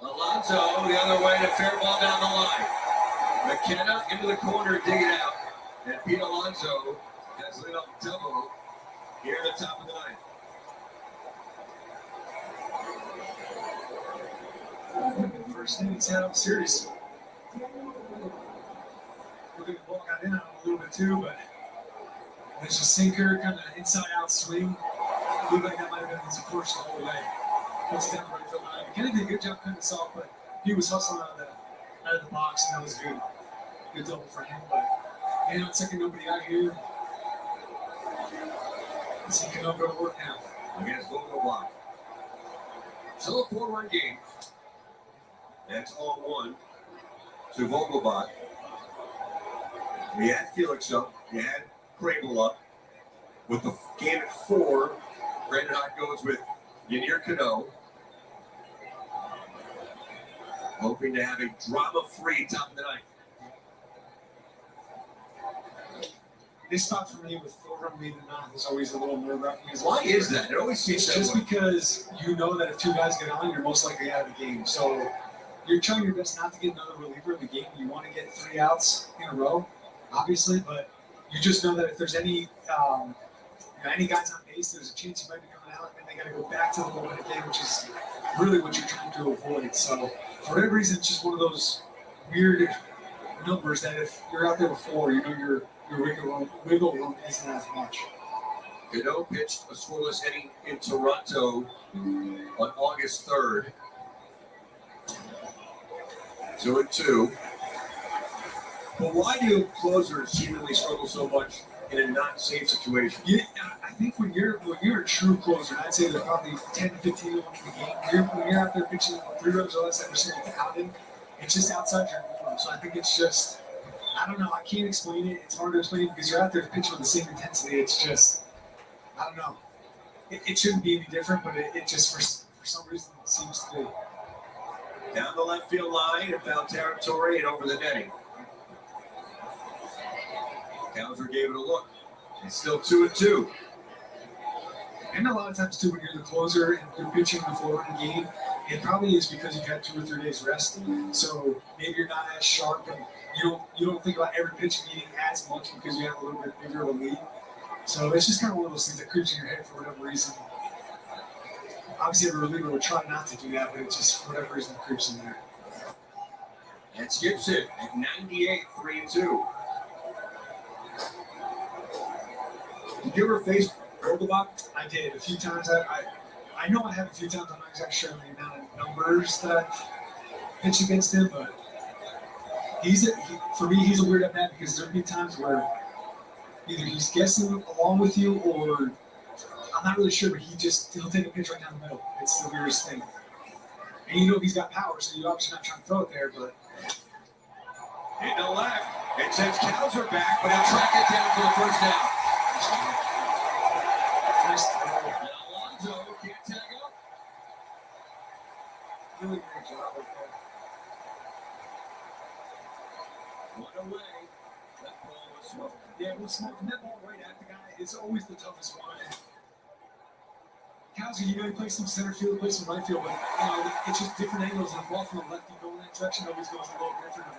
Alonso the other way to fair ball down the line. McKenna into the corner, dig it out. And Pete Alonso has lit up double here at the top of the ninth. First inning set up series. Look at the ball got in on him a little bit too, but there's a sinker, kind of inside-out swing. Looked like that might have been his approach the whole way. Puts it down right field line. Kenny did a good job cutting this off, but he was hustling out of the box, and that was good. Good double for him. But man, on second, nobody out here. Let's see, can go to work now. Against Vogelbach. Still a 4-run game. That's all 1 to Vogelbach. We had Felix up. We had Crable up. With the game at 4, Brandon Hott goes with Yennier Cano. Hoping to have a drama-free top of the ninth. This spot for me with 4-run lead or not is always a little nerve-wracking. Why is that? It always seems that way. Just because you know that if 2 guys get on, you're most likely out of the game. So you're trying your best not to get another reliever in the game. You want to get 3 outs in a row, obviously, but you just know that if there's any guys on base, there's a chance you might be coming out, and they got to go back to the line again, which is really what you're trying to avoid. So for whatever reason, it's just one of those weird numbers that if you're out there before, you know your wiggle room isn't as much. Cano pitched a scoreless inning in Toronto on August 3rd. 2-2. But why do closers seemingly struggle so much in a not-safe situation? Yeah, I think when you're a true closer, I'd say there's probably 10 to 15 of them in the game. When you're out there pitching 3 runs or less every single outing, it's just outside your norm. So I think it's just, I don't know. I can't explain it. It's hard to explain it because you're out there pitching with the same intensity. It's just, I don't know. It shouldn't be any different, but it just, for some reason, it seems to be. Down the left field line in foul territory and over the netting. Cowser gave it a look. It's still 2-2. And a lot of times, too, when you're the closer and you're pitching in the 4-run game, it probably is because you've had 2 or 3 days rest. So maybe you're not as sharp, and you don't think about every pitch meeting as much because you have a little bit bigger of a lead. So it's just kind of one of those things that creeps in your head for whatever reason. Obviously, every reliever would try not to do that, but it just, for whatever reason, it creeps in there. That's Gibson at 98, 3-2. Did you ever face Vogelbach? I did a few times. I know I have a few times. I'm not exactly sure the amount of numbers that I've pitched against him, but for me, he's a weird at bat because there'll be times where either he's guessing along with you or I'm not really sure, but he'll take a pitch right down the middle. It's the weirdest thing. And you know he's got power, so you're obviously not trying to throw it there, but. In the left, it sends Cowser back, but he'll track it down for the first down. Nice throw. Alonso can't tag up. Really great job right there. One away. That ball was smoked. Yeah, it was smoking that ball right at the guy. It's always the toughest one. Cowser, he plays some center field, plays some right field, but it's just different angles. And the ball from the lefty going that direction always goes a little different of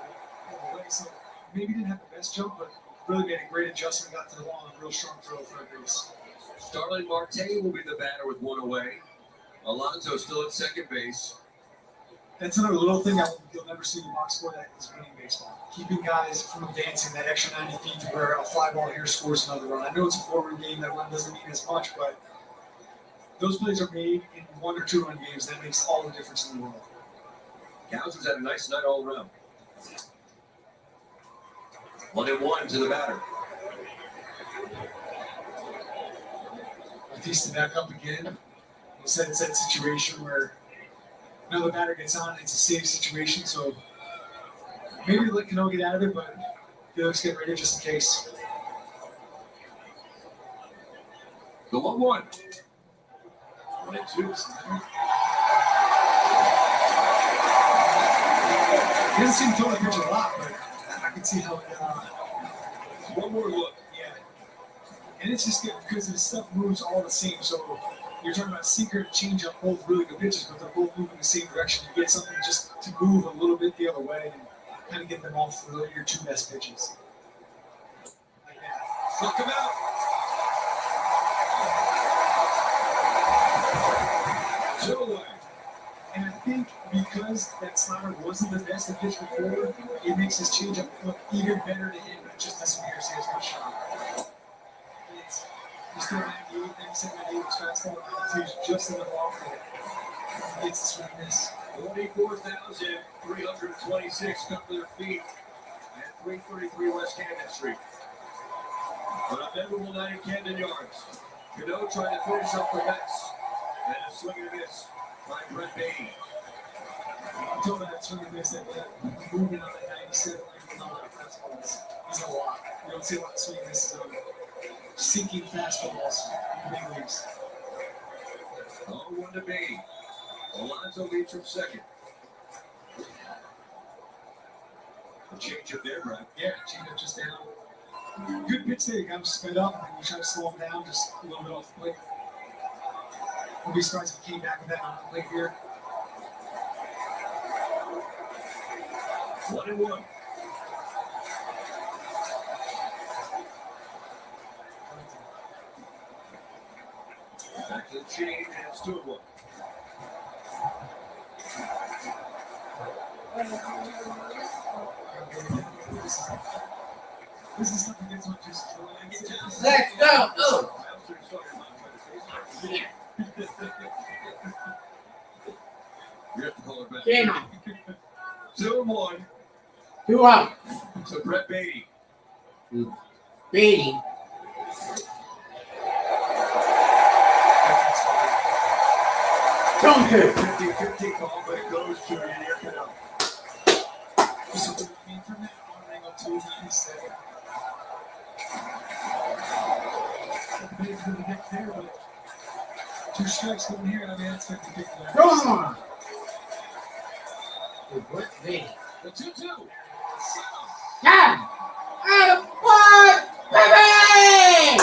a way. So maybe he didn't have the best jump, but really made a great adjustment, got to the ball, and a real strong throw for a base. Starling Marte will be the batter with one away. Alonso still at second base. That's another little thing you'll never see in the box score that is winning baseball. Keeping guys from advancing that extra 90 feet to where a fly ball here scores another run. I know it's a 4-run game, that run doesn't mean as much, but those plays are made in 1 or 2 run games. That makes all the difference in the world. Cowser's had a nice night all around. 1-1 to the batter. Batista back up again. It's that situation where the batter gets on. It's a safe situation, so maybe let Cano get out of it, but Felix get ready just in case. The 1-1. 1-2. He doesn't seem to throw the pitch a lot, but I can see how. One more look. Yeah. And it's just good because the stuff moves all the same. So you're talking about sinker and changeup, both really good pitches, but they're both moving the same direction. You get something just to move a little bit the other way and kind of get them off for your 2 best pitches. Like that. Struck him out. 2 away. And I think because that slider wasn't the best that pitched before, it makes his changeup look even better to him. It just doesn't appear as much shot. He's still 98, 97, 98 fastball. So he's just enough off there. He gets the swing and miss. 44,326 come to their feet at 333 West Camden Street. On a memorable night in Camden Yards, Cano trying to finish up the Mets. And a swing and a miss by Brett Beatty. I'm talking about that swing and miss, that movement on that 97 fastball is a lot. You don't see a lot of swing and misses on sinking fastballs in the big leagues. 0-1 to Beatty. Alonso leads from second. The change up there, Brett. Yeah, change up just down. Good pitch there. You got him sped up, and then you try to slow him down just a little bit off the plate. I'll be surprised if he came back with that on the plate here. 1-1. Back to the change, and it's 2-1. This is something that's not just Let's go. Oh. You have to call her back. Game on. 2-1. 2 out. So Brett Beatty. Beatty. Come to. 50-50 call, but it goes to Yadier Cano. So I mean, from that on angle 297. He's going to get there, but 2 strikes coming here. I mean, that's 50-50. Come on! It would be. The 2-2. Come! Out of blood, baby!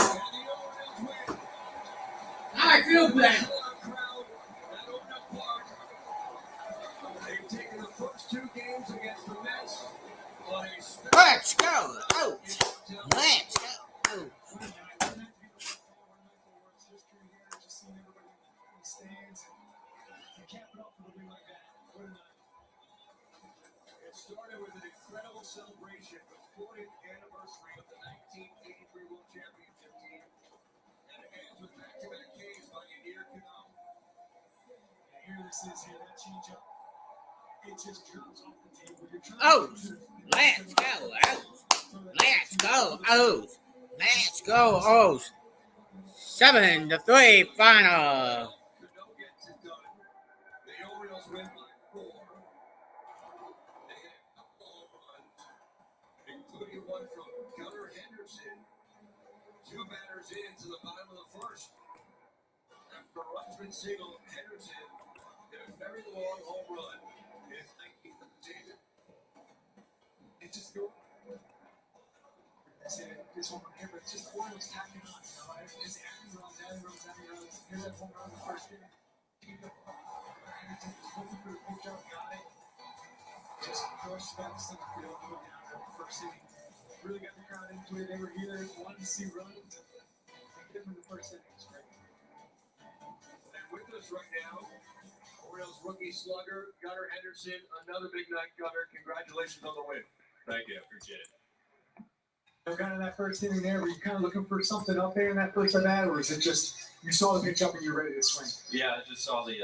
I feel bad. They've taken the first 2 games against the Mets. Let's go! Out! Let's go! Out! It started with an incredible celebration, the 40th anniversary of the 1983 World Championship team, and it ends with back-to-back Ks by Yadier Cano. Here this is here, that changeup. It just drops off the table. You're trying Out! Let's go! Out! Let's go! Out! Let's go! Out! 7-3 final. Cano gets it done. The Orioles win by 4. They hit a couple of runs, including one from Gunnar Henderson. 2 batters into the bottom of the first. After a Rushman single, Henderson hit a very long home run. His 19th of the season. It just goes. This one right here, but it's just Orioles tacking on. You know, it's adding runs. Here's that home run in the first inning. Henderson was looking for the pitch up, got it. Just crushed back to center field, going down there in the first inning. Really got the crowd into it. They were here, wanted to see runs. And get them in the first inning. It's great. And with us right now, Orioles rookie slugger, Gunnar Henderson. Another big night, Gunnar. Congratulations on the win. Thank you. I appreciate it. Kind of that first inning there, were you kind of looking for something up there in that first at bat, or is it just you saw the pitch up and you're ready to swing? Yeah, I just saw the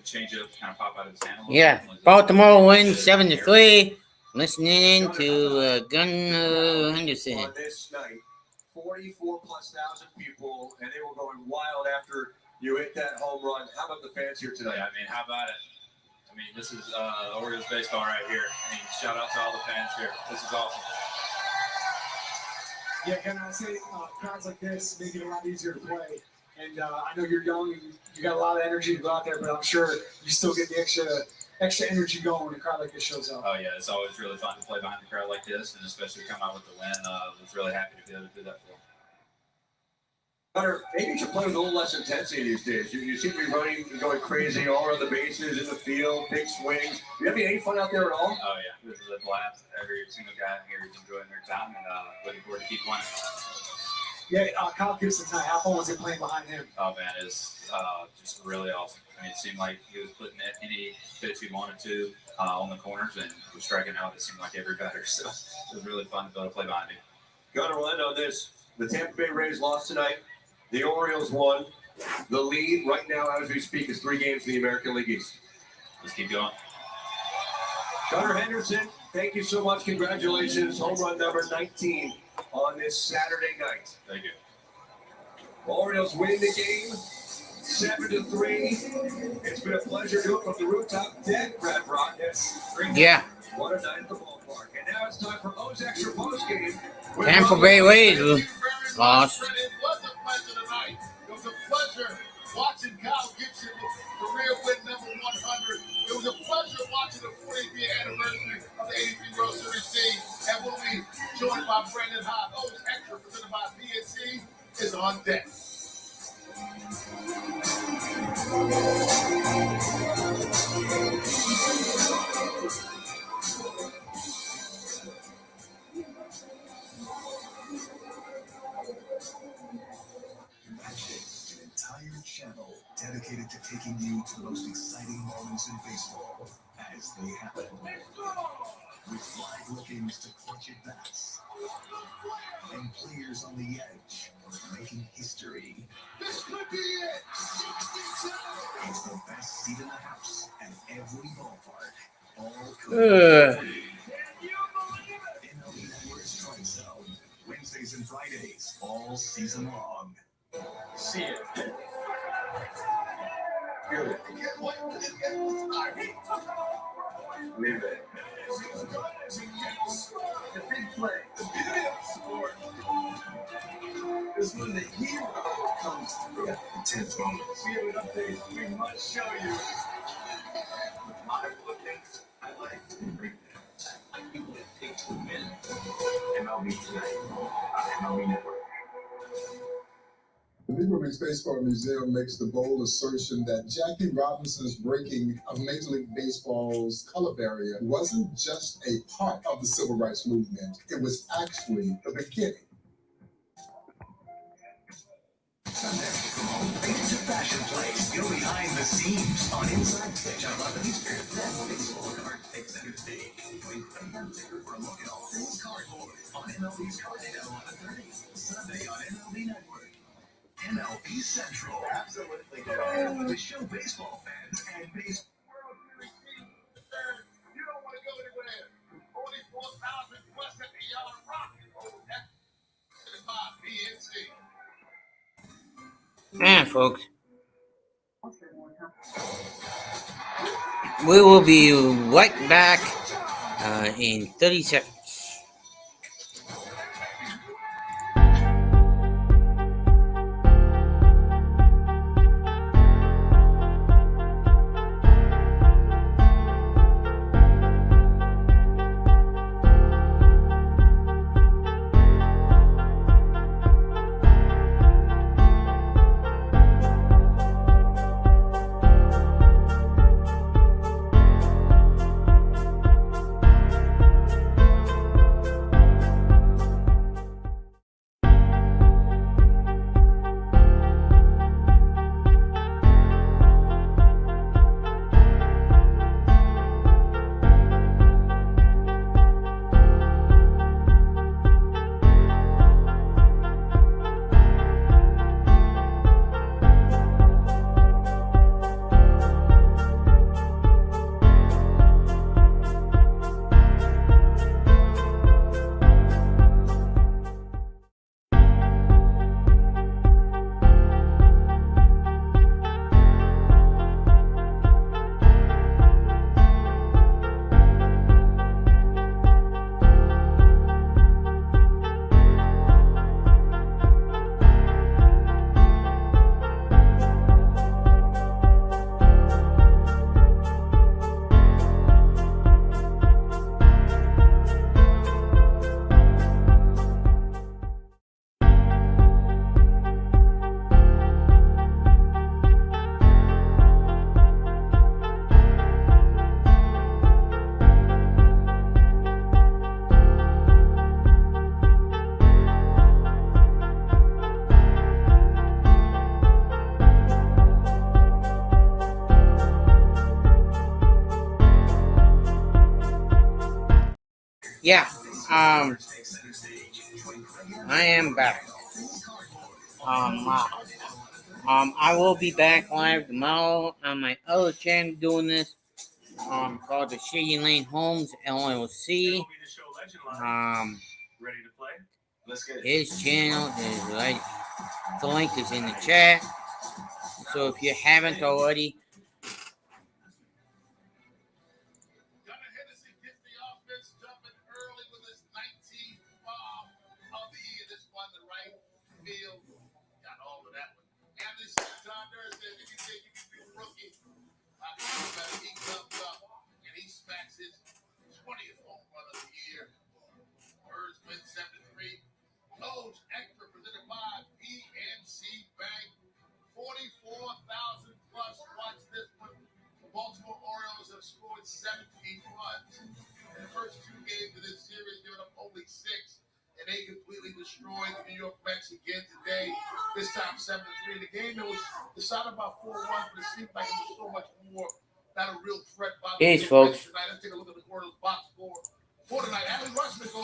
change up kind of pop out of his hand a little Yeah, bit. Baltimore wins 7-3. Listening in to Gunnar Henderson. On this night, 44,000+ people, and they were going wild after you hit that home run. How about the fans here tonight? Yeah, I mean, how about it? I mean, this is Orioles baseball right here. I mean, shout out to all the fans here. This is awesome. Yeah, can I say crowds like this make it a lot easier to play? And I know you're young and you got a lot of energy to go out there, but I'm sure you still get the extra energy going when a crowd like this shows up. Oh, yeah, it's always really fun to play behind the crowd like this, and especially come out with the win. I was really happy to be able to do that for them. Gunnar, maybe you should play with a little less intensity these days. You seem to be running and going crazy all around the bases, in the field, big swings. Do you have any fun out there at all? Oh, yeah. This is a blast. Every single guy here is enjoying their time and looking forward to keep winning. Yeah, Kyle Gibson tonight, how fun was it playing behind him? Oh, man, it's just really awesome. I mean, it seemed like he was putting any pitch he wanted to on the corners and was striking out, it seemed like every batter. So it was really fun to be able to play behind him. Gunnar, we'll end on this. The Tampa Bay Rays lost tonight. The Orioles won. The lead right now, as we speak, is 3 games in the American League East. Let's keep going. Gunnar Henderson, thank you so much. Congratulations. Home run number 19 on this Saturday night. Thank you. Orioles win the game 7-3. It's been a pleasure to do it from the rooftop deck, Brad Brock. Yeah. What a night at the ballpark. And now it's time for O's Extra Post Game. Tampa Bay Rays lost. It was a pleasure watching Kyle Gibson career win number 100. It was a pleasure watching the 40th year anniversary of the 83 World Series team. And we'll be joined by Brandon High. O's Extra presented by PNC is on deck. Channel dedicated to taking you to the most exciting moments in baseball as they happen. With live look-ins to clutch at bats and players on the edge making history. This could be it. It's the best seat in the house at every ballpark. All Ugh. MLB Network Strike Zone. Wednesdays and Fridays all season long. See it. Good. Leave it. The big play. The beauty of sport is when the hero comes through. Intense moments. We have an update we must show you. With modern bookings, I like to bring people that take to win. MLB Tonight on MLB Network. The Negro League Baseball Museum makes the bold assertion that Jackie Robinson's breaking of Major League Baseball's color barrier wasn't just a part of the civil rights movement. It was actually the beginning. Sunday from home faded to Fashion Place. Go behind the scenes on Inside Pitch on 11 Eastern. Then baseball card takes center stage. Join Craig and Ticker for a look at all things cardboard on MLB's Card Day at 11:30. Sunday on MLB Network. MLB Central. Absolutely. To show baseball fans and baseball. You don't want to go anywhere. 44,000 plus at the Yellow Rock. PNC. Man, folks. We will be right back in 30 seconds. Yeah, I am back. I will be back live tomorrow on my other channel doing this, called the Shady Lane Homes LLC. Ready to play? Let's get it. His channel is right. The link is in the chat. So if you haven't already, And he smacks his 20th home run of the year. Birds win 7-3. Lowe's Extra presented by PNC Bank. 44,000 plus. Watch this one. The Baltimore Orioles have scored 17 runs in the first two games of this series, giving up only 6. And they completely destroyed the New York Mets again today. This time 7-3. The game that was decided by 4-1, but it seemed like it was so much more. Not a real threat by the peace, folks. tonight. Let's take a look at the Orioles box score for tonight. Allen Rushman goes